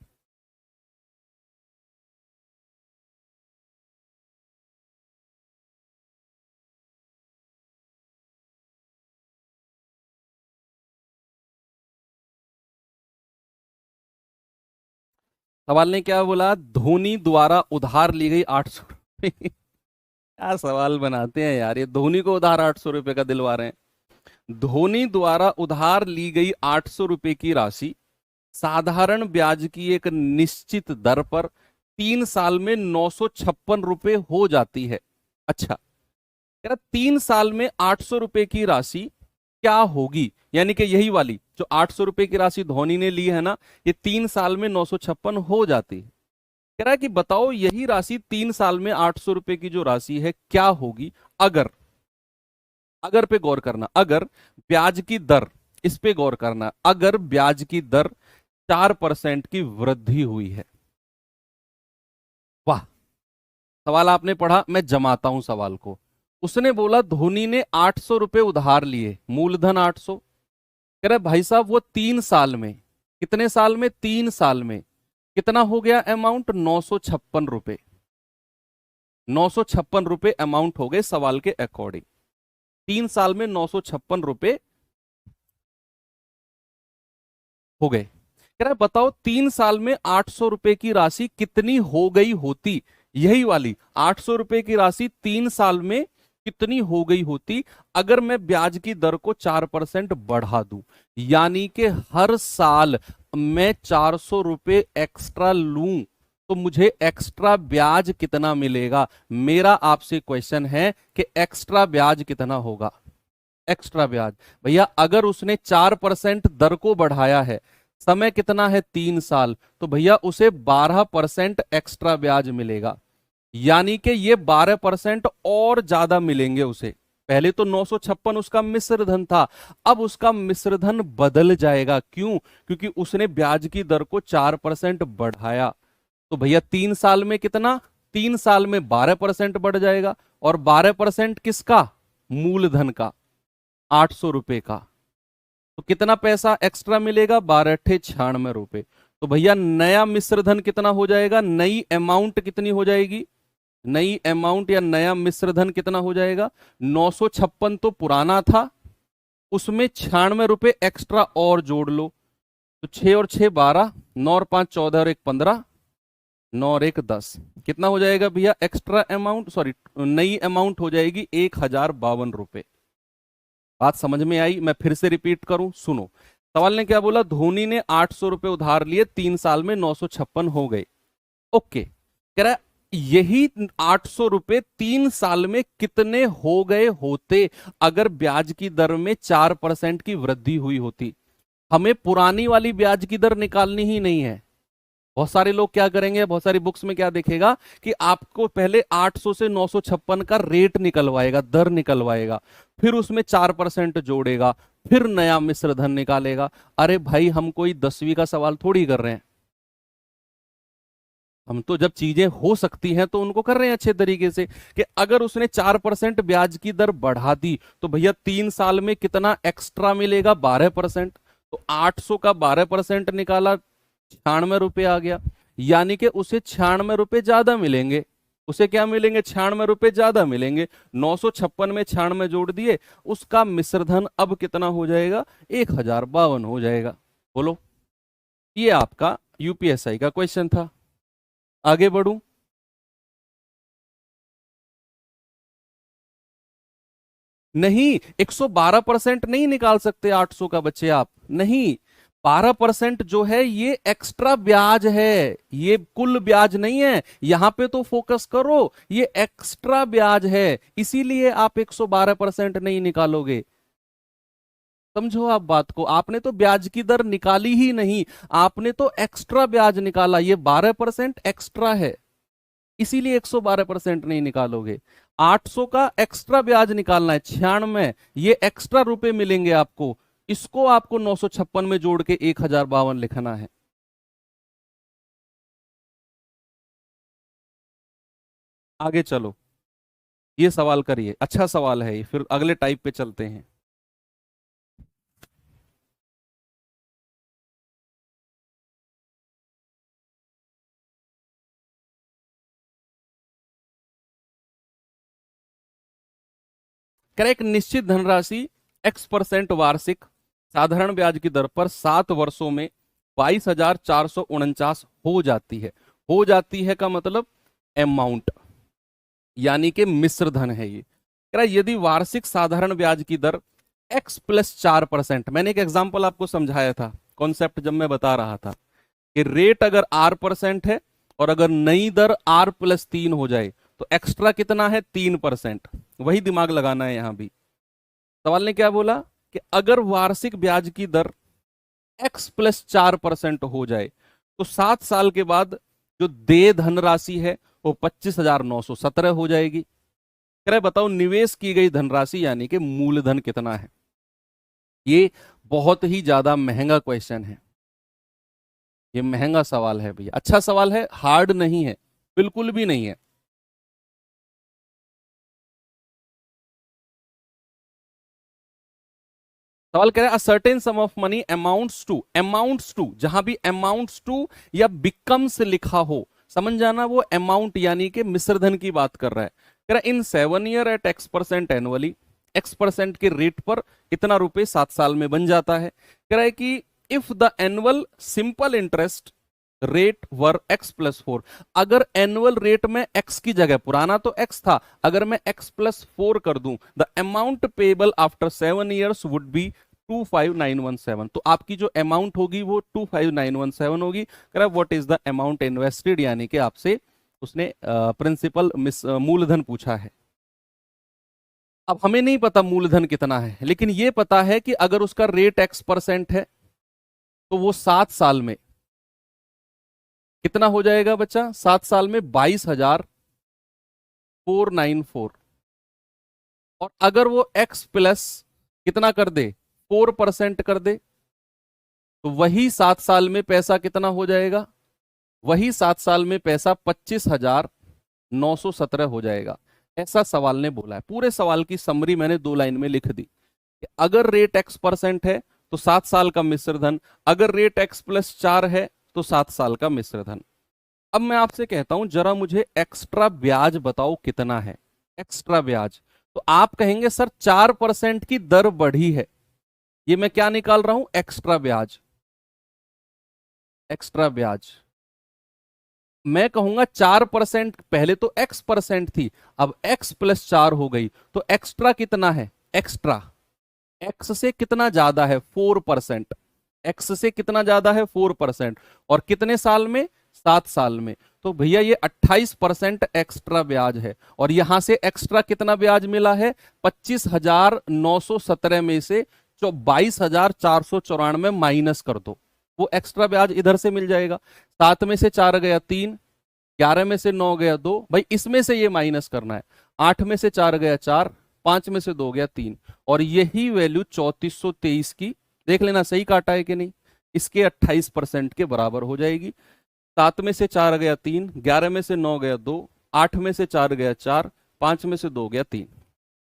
सवाल ने क्या बोला? धोनी द्वारा उधार ली गई 800 रुपए। क्या सवाल बनाते हैं यार, ये धोनी को उधार 800 रुपए का दिलवा रहे हैं। धोनी द्वारा उधार ली गई 800 रुपए की राशि साधारण ब्याज की एक निश्चित दर पर 3 साल में 956 रुपए हो जाती है। अच्छा, कह रहा 3 साल में 800 रुपए की राशि क्या होगी? यानी कि यही वाली जो 800 रुपए की राशि धोनी ने ली है ना, ये 3 साल में 956 हो जाती है। कह रहा है कि बताओ यही राशि 3 साल में 800 रुपए की जो राशि है क्या होगी अगर, अगर पे गौर करना, अगर ब्याज की दर, इस पे गौर करना, अगर ब्याज की दर 4% की वृद्धि हुई है। वाह, सवाल आपने पढ़ा, मैं जमाता हूं सवाल को। उसने बोला धोनी ने 800 रुपए उधार लिए, मूलधन 800। कह रहे भाई साहब वो 3 साल में, कितने साल में? 3 साल में कितना हो गया अमाउंट? 956 रुपए। 956 रुपए अमाउंट हो गए सवाल के अकॉर्डिंग। 3 साल में 956 रुपए हो गए। कह रहा है बताओ 3 साल में 800 रुपए की राशि कितनी हो गई होती? यही वाली 800 रुपए की राशि 3 साल में कितनी हो गई होती अगर मैं ब्याज की दर को 4% बढ़ा दूं? यानी कि हर साल मैं 400 रुपए एक्स्ट्रा लूं, तो मुझे एक्स्ट्रा ब्याज कितना मिलेगा? मेरा आपसे क्वेश्चन है कि एक्स्ट्रा ब्याज कितना होगा? एक्स्ट्रा ब्याज भैया, अगर उसने 4% दर को बढ़ाया है, समय कितना है? 3 साल, तो भैया उसे 12% एक्स्ट्रा ब्याज मिलेगा। यानी कि ये 12% और ज्यादा मिलेंगे उसे। पहले तो 956 उसका मिश्र धन था, अब उसका मिश्र धन बदल जाएगा। क्यों? क्योंकि उसने ब्याज की दर को 4% बढ़ाया। तो भैया 3 साल में कितना? 3 साल में 12% बढ़ जाएगा। और 12% किसका? मूलधन का, 800 रुपए का। तो कितना पैसा एक्स्ट्रा मिलेगा? 12×8 = 96 रुपए। तो भैया नया मिश्रधन कितना हो जाएगा? नई अमाउंट कितनी हो जाएगी? नई अमाउंट या नया मिश्रधन कितना हो जाएगा? 956 तो पुराना था, उसमें 96 रुपए एक्स्ट्रा और जोड़ लो। तो 6 और 6 12, 9 और 5 14 और 1 15, 9 और 1 10। कितना हो जाएगा भैया एक्स्ट्रा अमाउंट? सॉरी, नई अमाउंट हो जाएगी 1052 रुपए। बात समझ में आई? मैं फिर से रिपीट करूं, सुनो। सवाल ने क्या बोला? धोनी ने 800 रुपए उधार लिए, 3 साल में 956 हो गए। ओके, कह रहा है यही 800 रुपए 3 साल में कितने हो गए होते अगर ब्याज की दर में 4% की वृद्धि हुई होती? हमें पुरानी वाली ब्याज की दर निकालनी ही नहीं है। बहुत सारे लोग क्या करेंगे, बहुत सारी बुक्स में क्या देखेगा कि आपको पहले 800 से 956 का रेट निकलवाएगा, दर निकलवाएगा, फिर उसमें 4% जोड़ेगा, फिर नया मिश्र धन निकालेगा। अरे भाई हम कोई 10वीं का सवाल थोड़ी कर रहे हैं। हम तो जब चीजें हो सकती हैं तो उनको कर रहे हैं अच्छे तरीके से, कि अगर उसने 4% ब्याज की दर बढ़ा दी तो भैया 3 साल में कितना एक्स्ट्रा मिलेगा, 12%। तो 800 का 12% निकाला, 96 रुपये आ गया, यानी कि उसे 96 रुपये ज्यादा मिलेंगे। उसे क्या मिलेंगे, 96 रुपये ज्यादा मिलेंगे। 956 में 96 जोड़ दिए, उसका मिश्रधन अब कितना हो जाएगा, 1052 हो जाएगा। बोलो, ये आपका यूपीएसआई का क्वेश्चन था। आगे बढ़ूं? नहीं, 112% नहीं निकाल सकते 800 का बच्चे आप, नहीं। 12% जो है ये एक्स्ट्रा ब्याज है, ये कुल ब्याज नहीं है, यहां पे तो फोकस करो, ये एक्स्ट्रा ब्याज है, इसीलिए आप 112% नहीं निकालोगे। समझो आप बात को, आपने तो ब्याज की दर निकाली ही नहीं, आपने तो एक्स्ट्रा ब्याज निकाला, ये 12% एक्स्ट्रा है, इसीलिए 112% नहीं निकालोगे। 800 का एक्स्ट्रा ब्याज निकालना है, 96, ये एक्स्ट्रा रुपए मिलेंगे आपको, इसको आपको 956 में जोड़ के 1052 लिखना है। आगे चलो, ये सवाल करिए, अच्छा सवाल है ये, फिर अगले टाइप पे चलते हैं। करें, एक निश्चित धनराशि x% वार्षिक साधारण ब्याज की दर पर 7 वर्षों में 22,449 हो जाती है। हो जाती है का मतलब अमाउंट, यानी कि मिश्र धन है ये। कह रहा है यदि वार्षिक साधारण ब्याज की दर x+4%, मैंने एक एग्जांपल आपको समझाया था, कॉन्सेप्ट जब मैं बता रहा था कि रेट अगर r% है और अगर नई दर r+3 हो जाए तो एक्स्ट्रा कितना है, 3%। वही दिमाग लगाना है यहां भी। सवाल ने क्या बोला कि अगर वार्षिक ब्याज की दर x+4% हो जाए तो 7 साल के बाद जो देय धनराशि है वो 25,917 हो जाएगी। कह रहे बताओ निवेश की गई धनराशि यानी कि मूलधन कितना है। ये बहुत ही ज्यादा महंगा क्वेश्चन है, ये महंगा सवाल है भैया, अच्छा सवाल है, हार्ड नहीं है, बिल्कुल भी नहीं है। सवाल कह रहा है a certain sum of money amounts to, जहां भी अमाउंट्स टू या बिकम्स लिखा हो, समझ जाना वो अमाउंट यानी कि मिश्रधन की बात कर रहा है। कह रहा है in 7 year at x% annually, x% के रेट पर इतना रुपए 7 साल में बन जाता है। कह रहा है कि if the annual simple interest rate were x+4, अगर एनुअल रेट में x की जगह, पुराना तो x था, अगर मैं x+4 कर दूं, the amount payable after 7 years would be 25,917, तो आपकी जो अमाउंट होगी वो 25,917 होगी। कह रहा what is the amount invested, यानी कि आपसे उसने प्रिंसिपल मूलधन पूछा है। अब हमें नहीं पता मूलधन कितना है, लेकिन ये पता है कि अगर उसका रेट x% है तो वो 7 साल में कितना हो जाएगा बच्चा, 7 साल में 22,494। और अगर वो x प्लस कितना कर दे, 4% कर दे, तो वही 7 साल में पैसा कितना हो जाएगा, वही 7 साल में पैसा 25,917 हो जाएगा। ऐसा सवाल ने बोला है। पूरे सवाल की समरी मैंने 2 लाइन में लिख दी कि अगर रेट x% है तो 7 साल का मिश्रधन, अगर रेट x+4 है तो 7 साल का मिश्रधन। अब मैं आपसे कहता हूं जरा मुझे एक्स्ट्रा ब्याज बताओ कितना है, एक्स्ट्रा ब्याज। तो आप कहेंगे सर 4% की दर बढ़ी है, ये मैं क्या निकाल रहा हूं, एक्स्ट्रा ब्याज। एक्स्ट्रा ब्याज मैं कहूंगा 4%, पहले तो x% थी, अब x+4 हो गई, तो एक्स्ट्रा कितना है, एक्स्ट्रा x से कितना ज्यादा है, 4%। x से कितना ज्यादा है, 4%। और कितने साल में, 7 साल में। तो भैया ये 28% एक्स्ट्रा ब्याज है। और यहां से एक्स्ट्रा कितना ब्याज मिला है, 25,917 में से 22,494 माइनस कर दो, वो एक्स्ट्रा ब्याज इधर से मिल जाएगा। 7 में से 4 गया 3, 11 में से 9 गया 2, भाई इसमें से ये माइनस करना है। 8 में से 4 गया 4, 5 में से 2 गया 3, और यही वैल्यू 3423 की, देख लेना सही काटा है कि नहीं, इसके 28% के बराबर हो जाएगी। 7 में से 4 गया 3, 11 में से 9 गया 2, 8 में से 4 गया 4, 5 में से 2 गया 3।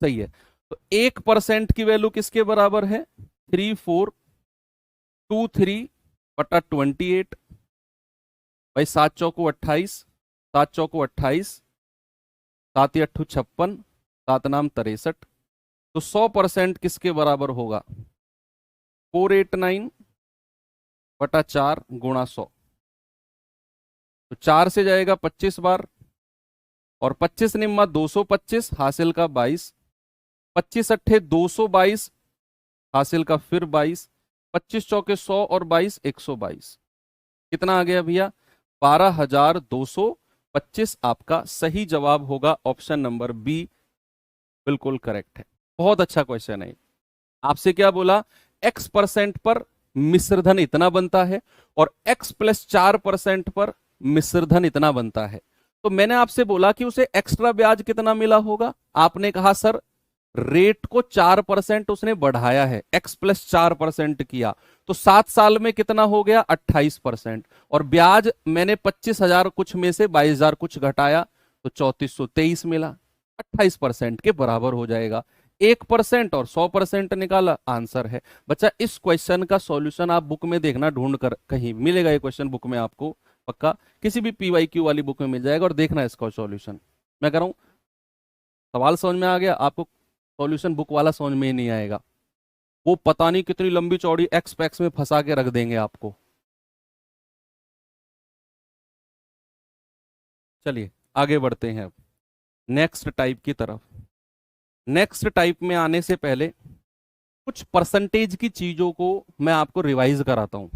सही है। तो 1% की वैल्यू किसके बराबर है? 3423/28। भाई 7 चौको 28, 7 चौको 28, 7 अट्ठू 56, 7 नाम 63। तो 100% किसके बराबर होगा? 489/4 गुणा 100। तो 4 से जाएगा 25 बार, और 25 निम्मा 225, हासिल का 22, 25 अट्ठे 222, हासिल का फिर 22, 25 चौके 100 और 22 122। कितना आ गया भैया? 12,225 आपका सही जवाब होगा। ऑप्शन नंबर बी बिल्कुल करेक्ट है। बहुत अच्छा क्वेश्चन है। आपसे क्या बोला? x% पर मिश्रधन इतना बनता है और x + 4% पर मिश्रधन इतना बनता है। तो मैंने आपसे बोला कि उसे एक्स्ट्रा ब्याज कितना मिला होगा। आपने कहा सर रेट को 4% उसने बढ़ाया है, x + 4% किया, तो 7 साल में कितना हो गया? 28%। और ब्याज मैंने 25,000 कुछ में से 22,000 कुछ घटाया, तो 3423 मिला। 28% के बराबर हो जाएगा। 1% और 100% निकाला, आंसर है। बच्चा इस क्वेश्चन का सॉल्यूशन आप बुक में देखना, ढूंढ कर, कहीं मिलेगा ये क्वेश्चन बुक में आपको, पक्का किसी भी PYQ वाली बुक में मिल जाएगा, और देखना इसका सॉल्यूशन। मैं कह रहा हूं सवाल समझ में आ गया आपको, सॉल्यूशन बुक वाला समझ में ही नहीं आएगा। वो पता नहीं कितनी लंबी चौड़ी एक्स पैक्स में फंसा के रख देंगे आपको। चलिए आगे बढ़ते हैं अब नेक्स्ट टाइप की तरफ। नेक्स्ट टाइप में आने से पहले कुछ परसेंटेज की चीजों को मैं आपको रिवाइज कराता हूं।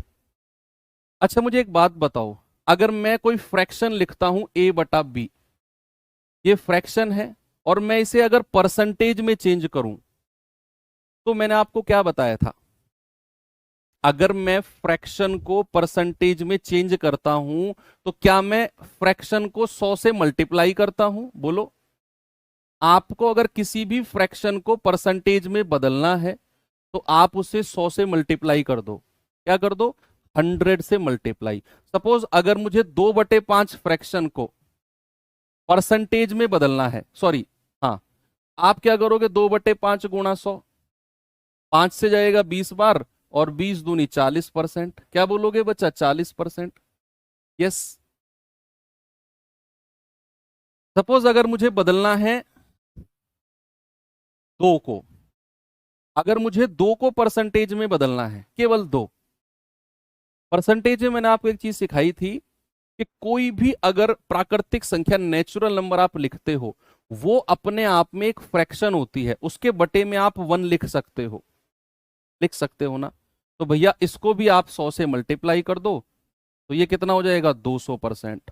अच्छा मुझे एक बात बताओ, अगर मैं कोई फ्रैक्शन लिखता हूं a/b, ये फ्रैक्शन है, और मैं इसे अगर परसेंटेज में चेंज करूं, तो मैंने आपको क्या बताया था? अगर मैं फ्रैक्शन को परसेंटेज में चेंज करता हूं, तो क्या मैं फ्रैक्शन को 100 से मल्टीप्लाई करता हूं? बोलो। आपको अगर किसी भी फ्रैक्शन को परसेंटेज में बदलना है, तो आप उसे 100 से मल्टीप्लाई कर दो। क्या कर दो? 100 से मल्टीप्लाई। सपोज अगर मुझे 2/5 फ्रैक्शन को परसेंटेज में बदलना है, सॉरी, हाँ, आप क्या करोगे? 2/5 गुणा 100, 5 से जाएगा 20 बार, और 20 दूनी 40%। क्या बोलोगे बच्चा? 40%। यस। सपोज अगर मुझे बदलना है 2 को, अगर मुझे 2 को परसेंटेज में बदलना है, केवल 2 परसेंटेज में, मैंने आपको एक चीज सिखाई थी कि कोई भी अगर प्राकृतिक संख्या, नेचुरल नंबर आप लिखते हो, वो अपने आप में एक फ्रैक्शन होती है, उसके बटे में आप 1 लिख सकते हो, लिख सकते हो ना? तो भैया इसको भी आप 100 से मल्टीप्लाई कर दो, तो ये कितना हो जाएगा? 200%।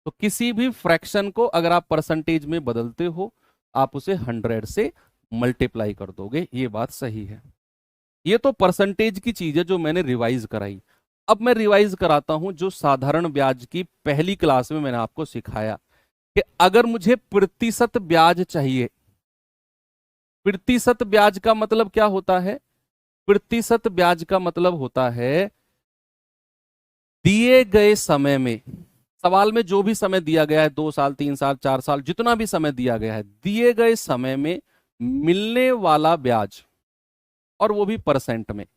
तो किसी भी फ्रैक्शन को अगर आप परसेंटेज में बदलते हो, आप उसे 100 से मल्टीप्लाई कर दोगे। ये बात सही है। ये तो परसेंटेज की चीज है जो मैंने रिवाइज कराई। अब मैं रिवाइज कराता हूं जो साधारण ब्याज की पहली क्लास में मैंने आपको सिखाया, कि अगर मुझे प्रतिशत ब्याज चाहिए, प्रतिशत ब्याज का मतलब क्या होता है? प्रतिशत ब्याज का मतलब होता है दिए गए समय में, सवाल में जो भी समय दिया गया है, 2 साल 3 साल 4 साल, जितना भी समय दिया गया है, दिए गए समय में मिलने वाला ब्याज, और वो भी परसेंट में।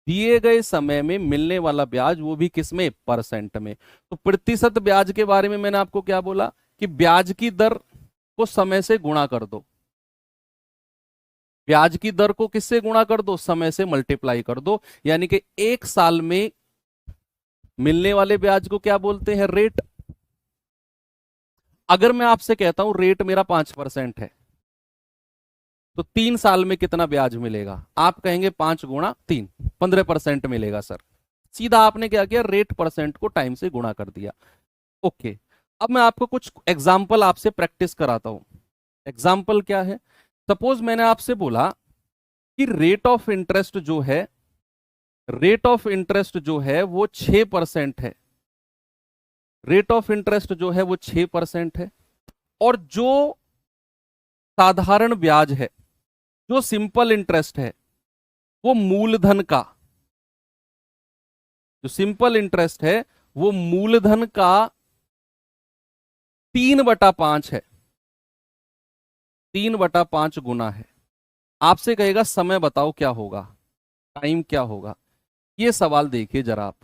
दिए गए समय में मिलने वाला ब्याज, वो भी किस में? परसेंट में। तो प्रतिशत ब्याज के बारे में मैंने आपको क्या बोला? कि ब्याज की दर को समय से गुणा कर दो। ब्याज की दर को किससे गुणा कर दो? समय से मल्टीप्लाई कर दो। यानी कि 1 साल में मिलने वाले ब्याज को क्या बोलते हैं? रेट। अगर मैं आपसे कहता हूं रेट मेरा 5% है, तो 3 साल में कितना ब्याज मिलेगा? आप कहेंगे 5 गुणा 3, 15% मिलेगा सर। सीधा आपने क्या किया? रेट परसेंट को टाइम से गुणा कर दिया। ओके। अब मैं आपको कुछ एग्जाम्पल आपसे प्रैक्टिस कराता हूं। एग्जाम्पल क्या है? सपोज मैंने आपसे बोला कि रेट ऑफ इंटरेस्ट जो है, रेट ऑफ इंटरेस्ट जो है वो 6% है। रेट ऑफ इंटरेस्ट जो है वो 6% है, और जो साधारण ब्याज है, जो सिंपल इंटरेस्ट है, वो मूलधन का, जो सिंपल इंटरेस्ट है वो मूलधन का 3/5 है, 3/5 गुना है। आपसे कहेगा समय बताओ क्या होगा, टाइम क्या होगा। ये सवाल देखिए जरा आप।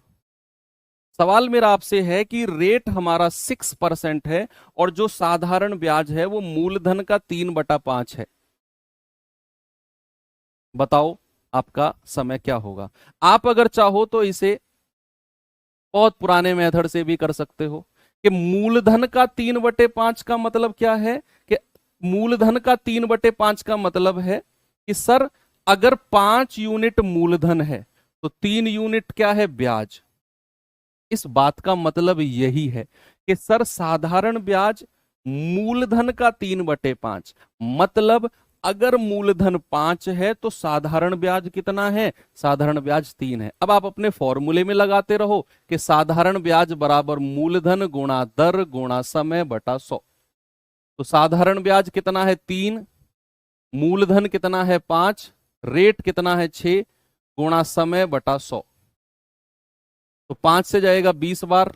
सवाल मेरा आपसे है कि रेट हमारा 6% है और जो साधारण ब्याज है वो मूलधन का 3/5 है। बताओ आपका समय क्या होगा। आप अगर चाहो तो इसे बहुत पुराने मेथड से भी कर सकते हो कि मूलधन का 3/5 का मतलब क्या है, कि मूलधन का 3/5 का मतलब है कि सर अगर 5 यूनिट मूलधन है तो 3 यूनिट क्या है, ब्याज। इस बात का मतलब यही है कि सर साधारण ब्याज मूलधन का 3/5, मतलब अगर मूलधन 5 है तो साधारण ब्याज कितना है, साधारण ब्याज 3 है। अब आप अपने फॉर्मूले में लगाते रहो कि साधारण ब्याज बराबर मूलधन गुणा दर गुणा समय बटा 100। तो साधारण ब्याज कितना है 3, मूलधन कितना है 5, रेट कितना है 6 गुणा समय बटा 100। तो 5 से जाएगा 20 बार,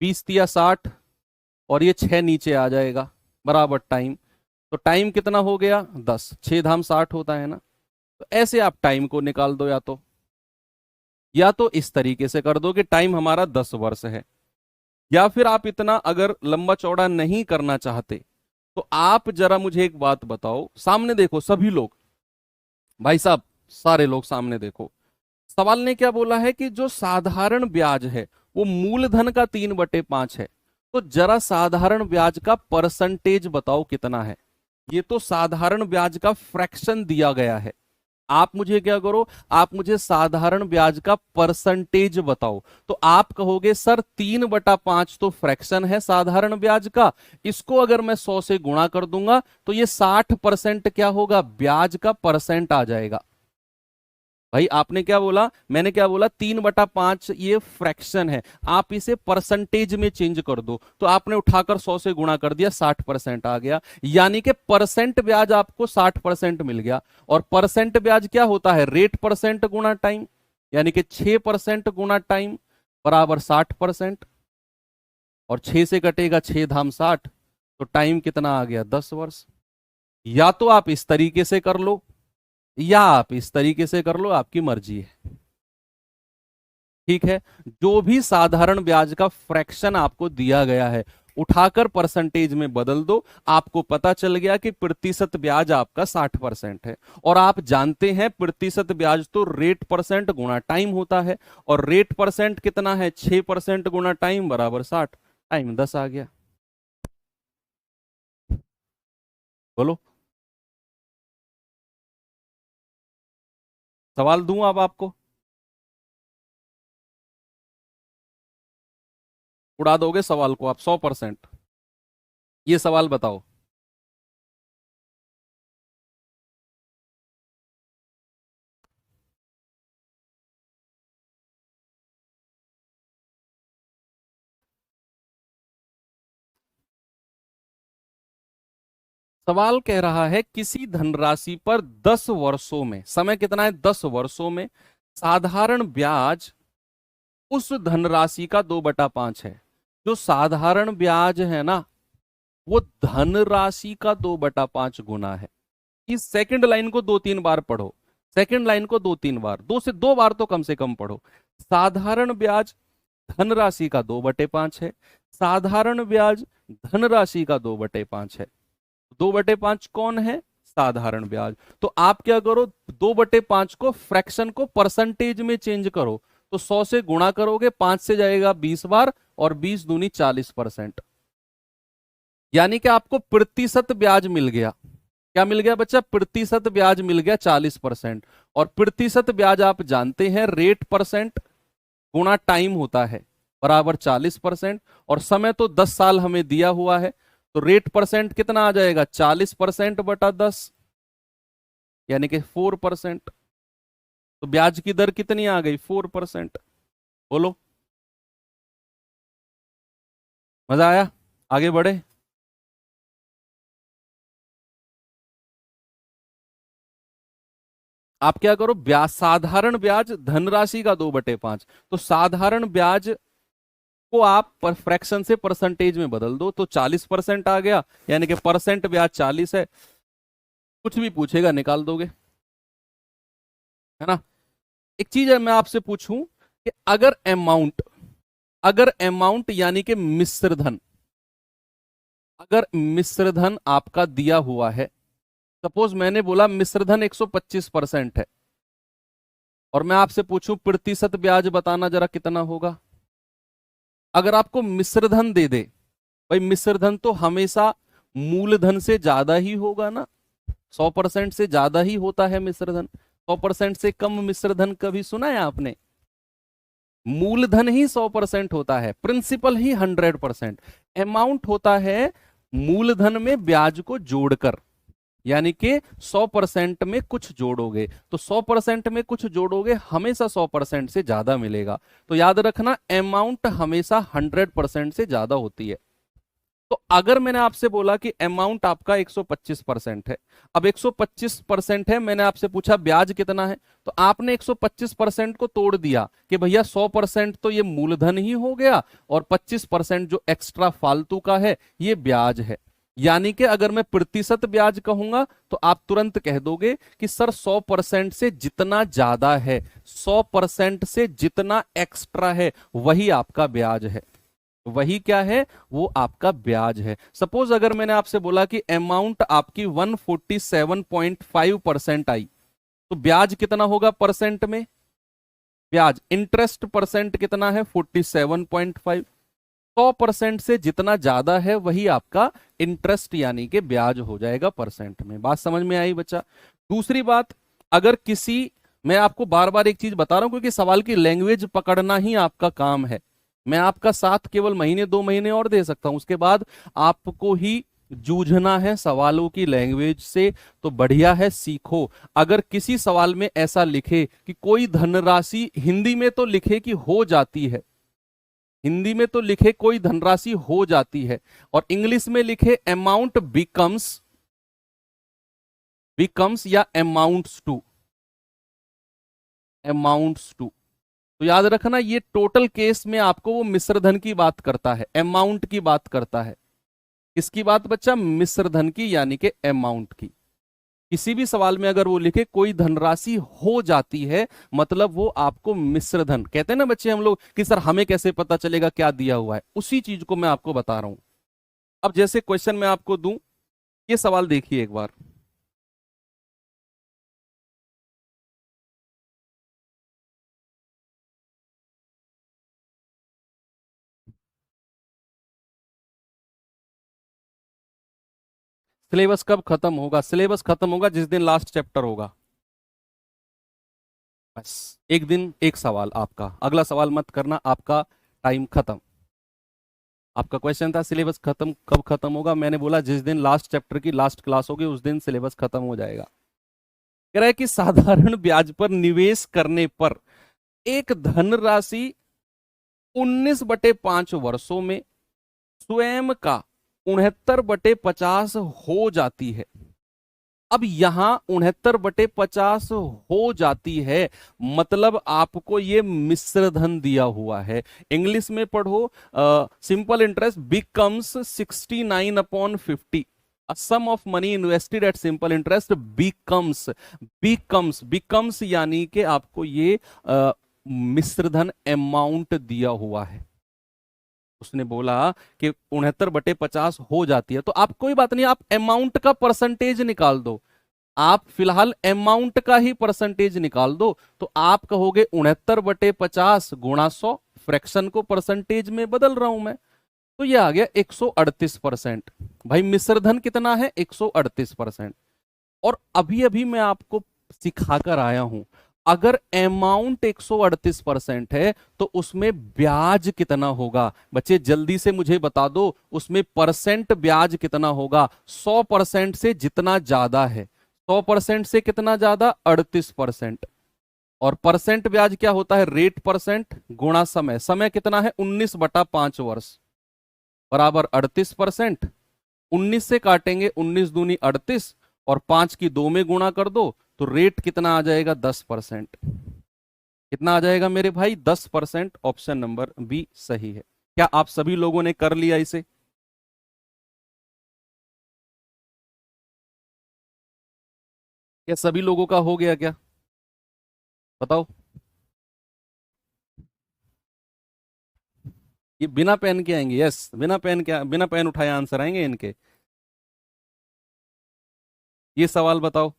20 × 60 और ये 6 नीचे आ जाएगा बराबर टाइम। तो टाइम कितना हो गया 10, 6 × 60 होता है ना। तो ऐसे आप टाइम को निकाल दो, या तो इस तरीके से कर दो कि टाइम हमारा 10 वर्ष है, या फिर आप इतना अगर लंबा चौड़ा नहीं करना चाहते तो आप जरा मुझे एक बात बताओ, सामने देखो सभी लोग, भाई साहब सारे लोग सामने देखो। सवाल ने क्या बोला है कि जो साधारण ब्याज है वो मूलधन का 3/5 है। तो जरा साधारण ब्याज का परसेंटेज बताओ कितना है। ये तो साधारण ब्याज का फ्रैक्शन दिया गया है। आप मुझे क्या करो, आप मुझे साधारण ब्याज का परसेंटेज बताओ। तो आप कहोगे सर 3/5 तो फ्रैक्शन है साधारण ब्याज का, इसको अगर मैं 100 से गुणा कर दूंगा तो ये 60% क्या होगा, ब्याज का परसेंट आ जाएगा। भाई आपने क्या बोला, मैंने क्या बोला, 3/5 ये फ्रैक्शन है, आप इसे परसेंटेज में चेंज कर दो। तो आपने उठाकर 100 से गुणा कर दिया, 60% आ गया, यानी कि परसेंट ब्याज आपको 60% मिल गया। और परसेंट ब्याज क्या होता है, रेट परसेंट गुणा टाइम, यानी कि 6% गुणा टाइम बराबर 60%। और 6 से कटेगा 6 × 60, तो टाइम कितना आ गया 10 वर्ष। या तो आप इस तरीके से कर लो या आप इस तरीके से कर लो, आपकी मर्जी है। ठीक है, जो भी साधारण ब्याज का फ्रैक्शन आपको दिया गया है उठाकर परसेंटेज में बदल दो, आपको पता चल गया कि प्रतिशत ब्याज आपका 60% है। और आप जानते हैं प्रतिशत ब्याज तो रेट परसेंट गुणा टाइम होता है, और रेट परसेंट कितना है 6% गुणा टाइम बराबर 60, टाइम 10 आ गया। बोलो, सवाल दूं अब आपको, उड़ा दोगे सवाल को आप 100%। ये सवाल बताओ। सवाल कह रहा है किसी धनराशि पर 10 वर्षों में, समय कितना है 10 वर्षों में, साधारण ब्याज उस धनराशि का 2/5 है। जो साधारण ब्याज है ना वो धनराशि का 2/5 गुना है। इस सेकंड लाइन को 2-3 बार पढ़ो, सेकंड लाइन को 2-3 बार, 2 से 2 बार तो कम से कम पढ़ो। साधारण ब्याज धनराशि का 2/5 है, साधारण ब्याज धनराशि का 2/5 है। 2/5 कौन है, साधारण ब्याज। तो आप क्या करो, 2/5 को फ्रैक्शन को परसेंटेज में चेंज करो। तो 100 से गुणा करोगे, 5 से जाएगा 20 बार, और 20 दूनी 40%, यानी कि आपको प्रतिशत ब्याज मिल गया। क्या मिल गया बच्चा, प्रतिशत ब्याज मिल गया 40%। और प्रतिशत ब्याज आप जानते हैं रेट परसेंट गुणा टाइम होता है बराबर 40%। और समय तो 10 साल हमें दिया हुआ है, तो रेट परसेंट कितना आ जाएगा 40% बटा 10, यानी कि 4%। तो ब्याज की दर कितनी आ गई 4%। बोलो, मजा आया, आगे बढ़े। आप क्या करो, ब्याज, साधारण ब्याज धनराशि का 2/5, तो साधारण ब्याज को आप पर फ्रैक्शन से परसेंटेज में बदल दो तो 40% आ गया, यानी कि परसेंट ब्याज 40 है। कुछ भी पूछेगा निकाल दोगे, है ना। एक चीज है मैं आपसे पूछूं कि अगर अमाउंट यानी कि मिश्र धन, अगर मिश्र धन आपका दिया हुआ है, सपोज मैंने बोला मिश्र धन 125% है, और मैं आपसे पूछूं प्रतिशत ब्याज बताना जरा कितना होगा। अगर आपको मिश्र धन दे दे, भाई मिश्र धन तो हमेशा मूलधन से ज्यादा ही होगा ना, 100% से ज्यादा ही होता है मिश्र धन। 100% से कम मिश्र धन कभी सुना है आपने? मूलधन ही 100% होता है, प्रिंसिपल ही 100%। अमाउंट होता है मूलधन में ब्याज को जोड़कर, यानी कि 100% में कुछ जोड़ोगे, तो 100% में कुछ जोड़ोगे हमेशा 100% से ज्यादा मिलेगा। तो याद रखना अमाउंट हमेशा 100% से ज्यादा होती है। तो अगर मैंने आपसे बोला कि अमाउंट आपका 125% है, अब 125% है, मैंने आपसे पूछा ब्याज कितना है, तो आपने 125% को तोड़ दिया कि भैया 100% तो ये मूलधन ही हो गया, और 25% जो एक्स्ट्रा फालतू का है ये ब्याज है। यानी कि अगर मैं प्रतिशत ब्याज कहूंगा तो आप तुरंत कह दोगे कि सर 100% से जितना ज्यादा है, 100% से जितना एक्स्ट्रा है, वही आपका ब्याज है। वही क्या है? वो आपका ब्याज है। सपोज अगर मैंने आपसे बोला कि अमाउंट आपकी 147.5% आई, तो ब्याज कितना होगा परसेंट में? ब्याज इंटरेस्ट परसेंट कितना है? 47.5। 100% से जितना ज्यादा है वही आपका इंटरेस्ट यानी कि ब्याज हो जाएगा परसेंट में। बात समझ में आई बच्चा? दूसरी बात, अगर किसी, मैं आपको बार बार एक चीज बता रहा हूं क्योंकि सवाल की लैंग्वेज पकड़ना ही आपका काम है। मैं आपका साथ केवल महीने 2 महीने और दे सकता हूं, उसके बाद आपको ही जूझना है सवालों की लैंग्वेज से। तो बढ़िया है, सीखो। अगर किसी सवाल में ऐसा लिखे कि कोई धनराशि, हिंदी में तो लिखे कि हो जाती है, हिंदी में तो लिखे कोई धनराशि हो जाती है, और इंग्लिश में लिखे अमाउंट बिकम्स या अमाउंट्स टू, तो याद रखना ये टोटल केस में आपको वो मिश्र धन की बात करता है, अमाउंट की बात करता है। किसकी बात बच्चा? मिश्र धन की, यानी कि अमाउंट की। किसी भी सवाल में अगर वो लिखे कोई धनराशि हो जाती है, मतलब वो आपको मिश्र धन कहते हैं ना बच्चे हम लोग कि सर हमें कैसे पता चलेगा क्या दिया हुआ है, उसी चीज को मैं आपको बता रहा हूं। अब जैसे क्वेश्चन मैं आपको दूं, ये सवाल देखिए एक बार। सिलेबस कब खत्म होगा? सिलेबस खत्म होगा जिस दिन लास्ट चैप्टर होगा। बस एक दिन एक सवाल आपका, अगला सवाल मत करना, आपका टाइम खत्म। आपका क्वेश्चन था सिलेबस खत्म कब खत्म होगा, मैंने बोला जिस दिन लास्ट चैप्टर की लास्ट क्लास होगी उस दिन सिलेबस खत्म हो जाएगा। कह रहा है कि साधारण ब्याज पर निवेश करने पर एक धनराशि 19/5 वर्षों में स्वयं का 69/50 हो जाती है। अब यहां 69/50 हो जाती है, मतलब आपको ये मिश्र धन दिया हुआ है। इंग्लिश में पढ़ो, simple interest becomes 69/50। A sum of money invested at simple interest becomes यानी कि आपको ये मिश्र धन अमाउंट दिया हुआ है। उसने बोला कि 69/50 हो जाती है, तो आप कोई बात नहीं, आप अमाउंट का परसेंटेज निकाल दो। आप फिलहाल अमाउंट का ही परसेंटेज निकाल दो, तो आप कहोगे 69/50 गुणा 100, फ्रैक्शन को परसेंटेज में बदल रहा हूं मैं, तो ये आ गया 138%। भाई मिश्र धन कितना है? 138%। और अभी अभी मैं आपको सिखाकर आया हूं, अगर अमाउंट 138% है तो उसमें ब्याज कितना होगा? बच्चे जल्दी से मुझे बता दो, उसमें परसेंट ब्याज कितना होगा? 100% से जितना ज्यादा है, 100% से कितना ज्यादा? 38%। और परसेंट ब्याज क्या होता है? रेट परसेंट गुणा समय। समय कितना है? 19/5 वर्ष बराबर 38%। 19 से काटेंगे, 19 दूनी 38, और 5 की 2 में गुणा कर दो तो रेट कितना आ जाएगा? 10%। कितना आ जाएगा मेरे भाई? 10%। ऑप्शन नंबर बी सही है। क्या आप सभी लोगों ने कर लिया इसे? क्या सभी लोगों का हो गया क्या? बताओ। ये बिना पेन के आएंगे? यस, बिना पेन के, बिना पेन उठाए आंसर आएंगे इनके। ये सवाल बताओ।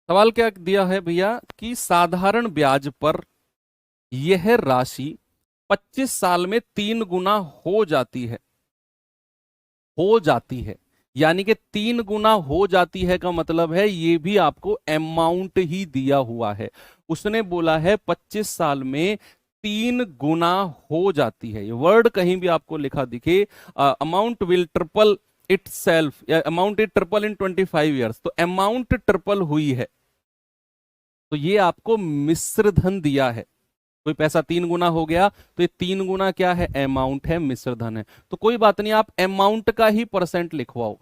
सवाल क्या दिया है भैया कि साधारण ब्याज पर यह राशि 25 साल में 3 गुना हो जाती है। हो जाती है यानी कि 3 गुना हो जाती है का मतलब है ये भी आपको अमाउंट ही दिया हुआ है। उसने बोला है 25 साल में 3 गुना हो जाती है। ये वर्ड कहीं भी आपको लिखा दिखे, amount will triple itself, या amount it triple in 25 years, तो अमाउंट ट्रिपल हुई है। तो ये आपको मिश्र धन दिया है। कोई पैसा 3 गुना हो गया तो ये 3 गुना क्या है? अमाउंट है, मिश्र धन है। तो कोई बात नहीं, आप अमाउंट का ही परसेंट लिखवाओ।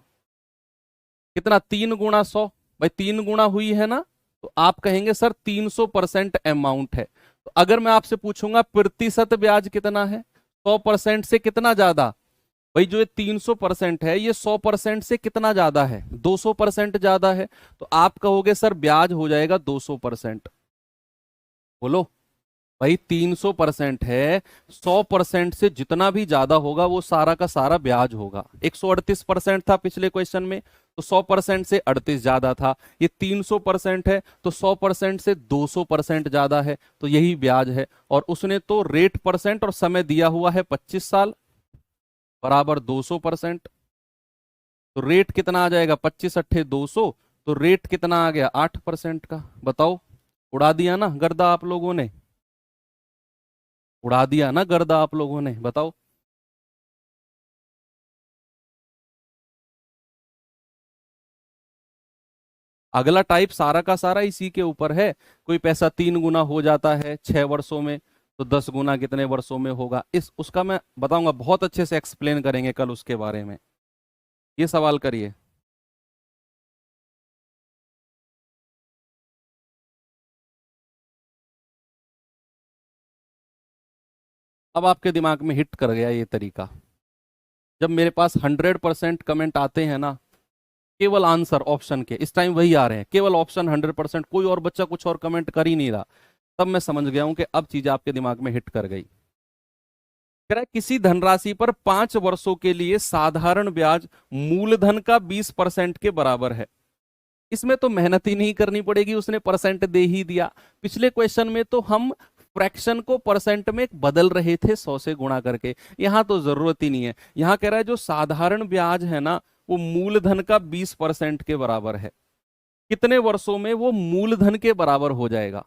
कितना? 3 गुना 100। भाई 3 गुना हुई है ना, तो आप कहेंगे सर 300% अमाउंट है। तो अगर मैं आपसे पूछूंगा प्रतिशत ब्याज कितना है, 100% से कितना ज्यादा? भाई जो ये 300% है ये 100% से कितना ज्यादा है? 200% ज्यादा है। तो आप कहोगे सर ब्याज हो जाएगा 200%। बोलो। भाई 300% है, 100% से जितना भी ज्यादा होगा वो सारा का सारा ब्याज होगा। 138% था पिछले क्वेश्चन में, तो 100% से 38 ज्यादा था। ये 300% है तो 100% से 200% ज्यादा है, तो यही ब्याज है। और उसने तो रेट परसेंट और समय दिया हुआ है 25 साल बराबर 200%। तो रेट कितना आ जाएगा? 25 अट्ठे 200, तो रेट कितना आ गया? 8% का। बताओ। उड़ा दिया ना गर्दा आप लोगों ने? उड़ा दिया ना गर्दा आप लोगों ने? बताओ। अगला टाइप सारा का सारा इसी के ऊपर है। कोई पैसा 3 गुना हो जाता है 6 वर्षों में, तो 10 गुना कितने वर्षों में होगा? इस उसका मैं बताऊंगा, बहुत अच्छे से एक्सप्लेन करेंगे कल उसके बारे में। ये सवाल करिए। अब आपके दिमाग में हिट कर गया ये तरीका। जब मेरे पास 100% कमेंट आते हैं ना, केवल आंसर ऑप्शन के, इस टाइम वही आ रहे हैं, केवल ऑप्शन 100%, कोई और बच्चा कुछ और कमेंट कर ही नहीं रहा, तब मैं समझ गया हूं कि अब चीज आपके दिमाग में हिट कर गई। कह रहा है किसी धनराशि पर 5 वर्षों के लिए साधारण ब्याज मूलधन का 20% के बराबर है। इसमें तो मेहनत ही नहीं करनी पड़ेगी, उसने परसेंट दे ही दिया। पिछले क्वेश्चन में तो हम फ्रैक्शन को परसेंट में बदल रहे थे 100 से गुणा करके, यहां तो जरूरत ही नहीं है। यहां कह रहा है जो साधारण ब्याज है ना वो मूलधन का 20% के बराबर है। कितने वर्षों में वो मूलधन के बराबर हो जाएगा?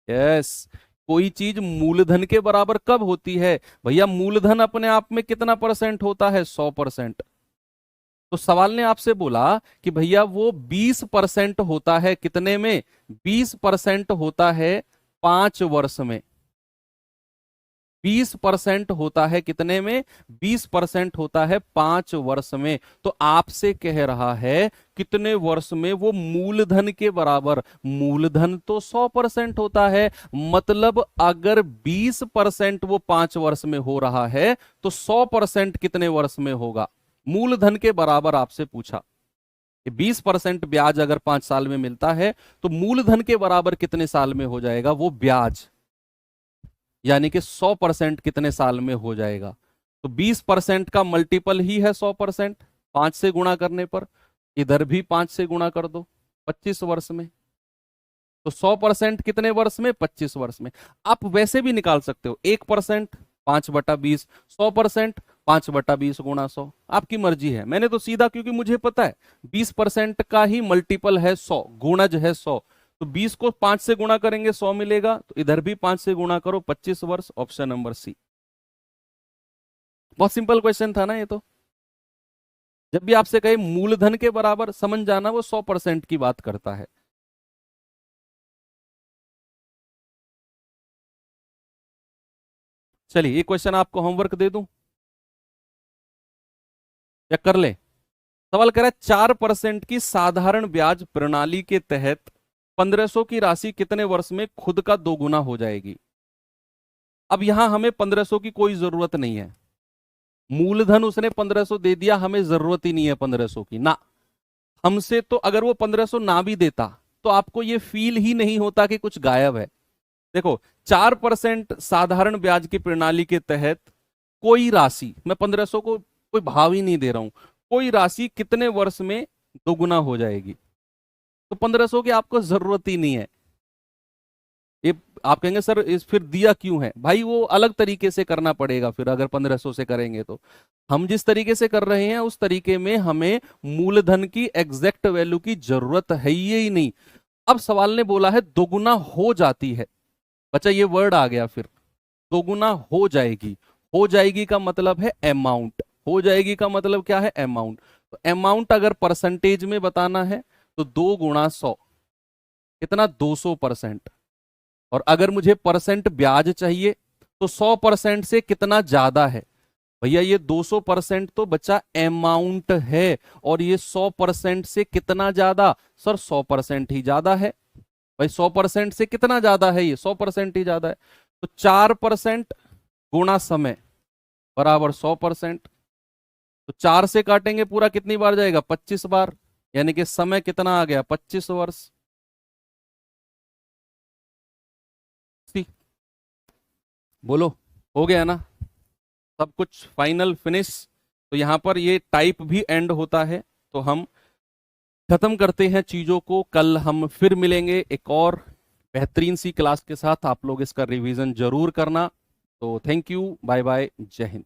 यस। कोई चीज मूलधन के बराबर कब होती है भैया? मूलधन अपने आप में कितना परसेंट होता है? 100%। तो सवाल ने आपसे बोला कि भैया वो 20% होता है कितने में? 20% होता है 5 वर्ष में। 20% होता है कितने में? 20% होता है 5 वर्ष में। तो आपसे कह रहा है कितने वर्ष में वो मूलधन के बराबर? मूलधन तो 100% होता है, मतलब अगर 20% वो 5 वर्ष में हो रहा है तो 100% कितने वर्ष में होगा? मूलधन के बराबर आपसे पूछा। 20% ब्याज अगर 5 साल में मिलता है तो मूलधन के बराबर कितने साल में हो जाएगा वो ब्याज? यानी कि 100% कितने साल में हो जाएगा? तो 20% का मल्टीपल ही है 100%, 5 से गुणा करने पर। इधर भी 5 से गुणा कर दो, 25 वर्ष में। तो 100% कितने वर्ष में? 25 वर्ष में। आप वैसे भी निकाल सकते हो, 1% 5/20, 100% 5/20 गुणा 100, आपकी मर्जी है। मैंने तो सीधा, क्योंकि मुझे पता है 20% का ही मल्टीपल है 100, गुणज है 100। तो 20 को 5 से गुणा करेंगे 100 मिलेगा, तो इधर भी 5 से गुणा करो 25 वर्ष। Option number C. बहुत सिंपल क्वेश्चन था ना ये तो। जब भी आपसे कहे मूलधन के बराबर, समझ जाना वो 100% की बात करता है। चलिए एक क्वेश्चन आपको होमवर्क दे दूं या कर ले। सवाल कह रहा है 4% की साधारण ब्याज प्रणाली के तहत 1500 की राशि कितने वर्ष में खुद का दोगुना हो जाएगी। अब यहां हमें 1500 की कोई जरूरत नहीं है, मूलधन उसने 1500 दे दिया, हमें जरूरत ही नहीं है 1500 की ना। हमसे तो अगर वो 1500 ना भी देता तो आपको ये फील ही नहीं होता कि कुछ गायब है। देखो 4% साधारण ब्याज की प्रणाली के तहत कोई राशि, मैं 1500 को कोई भाव ही नहीं दे रहा हूं, कोई राशि कितने वर्ष में दोगुना हो जाएगी। तो 1500 की आपको जरूरत ही नहीं है। ये आप कहेंगे सर इस फिर दिया क्यों है, भाई वो अलग तरीके से करना पड़ेगा फिर, अगर 1500 से करेंगे तो। हम जिस तरीके से कर रहे हैं उस तरीके में हमें मूलधन की एग्जैक्ट वैल्यू की जरूरत है ही नहीं। अब सवाल ने बोला है दोगुना हो जाती है, बच्चा ये वर्ड आ गया फिर, दोगुना हो जाएगी। हो जाएगी का मतलब है अमाउंट, हो जाएगी का मतलब क्या है, अमाउंट। तो अमाउंट अगर परसेंटेज में बताना है तो 2 गुणा 100 कितना, 200%। और अगर मुझे परसेंट ब्याज चाहिए तो 100% से कितना ज्यादा है, भैया ये 200% तो बच्चा अमाउंट है, और ये 100% से कितना ज्यादा, सर 100% ही ज्यादा है। भाई 100% से कितना ज्यादा है, ये 100% ही ज्यादा है। तो 4% गुणा समय बराबर 100%। तो 4 से काटेंगे पूरा कितनी बार जाएगा, 25 बार, यानी कि समय कितना आ गया, 25 वर्ष। बोलो हो गया ना सब कुछ, फाइनल फिनिश। तो यहां पर ये टाइप भी एंड होता है। तो हम खत्म करते हैं चीजों को, कल हम फिर मिलेंगे एक और बेहतरीन सी क्लास के साथ। आप लोग इसका रिवीजन जरूर करना। तो थैंक यू, बाय बाय, जय हिंद।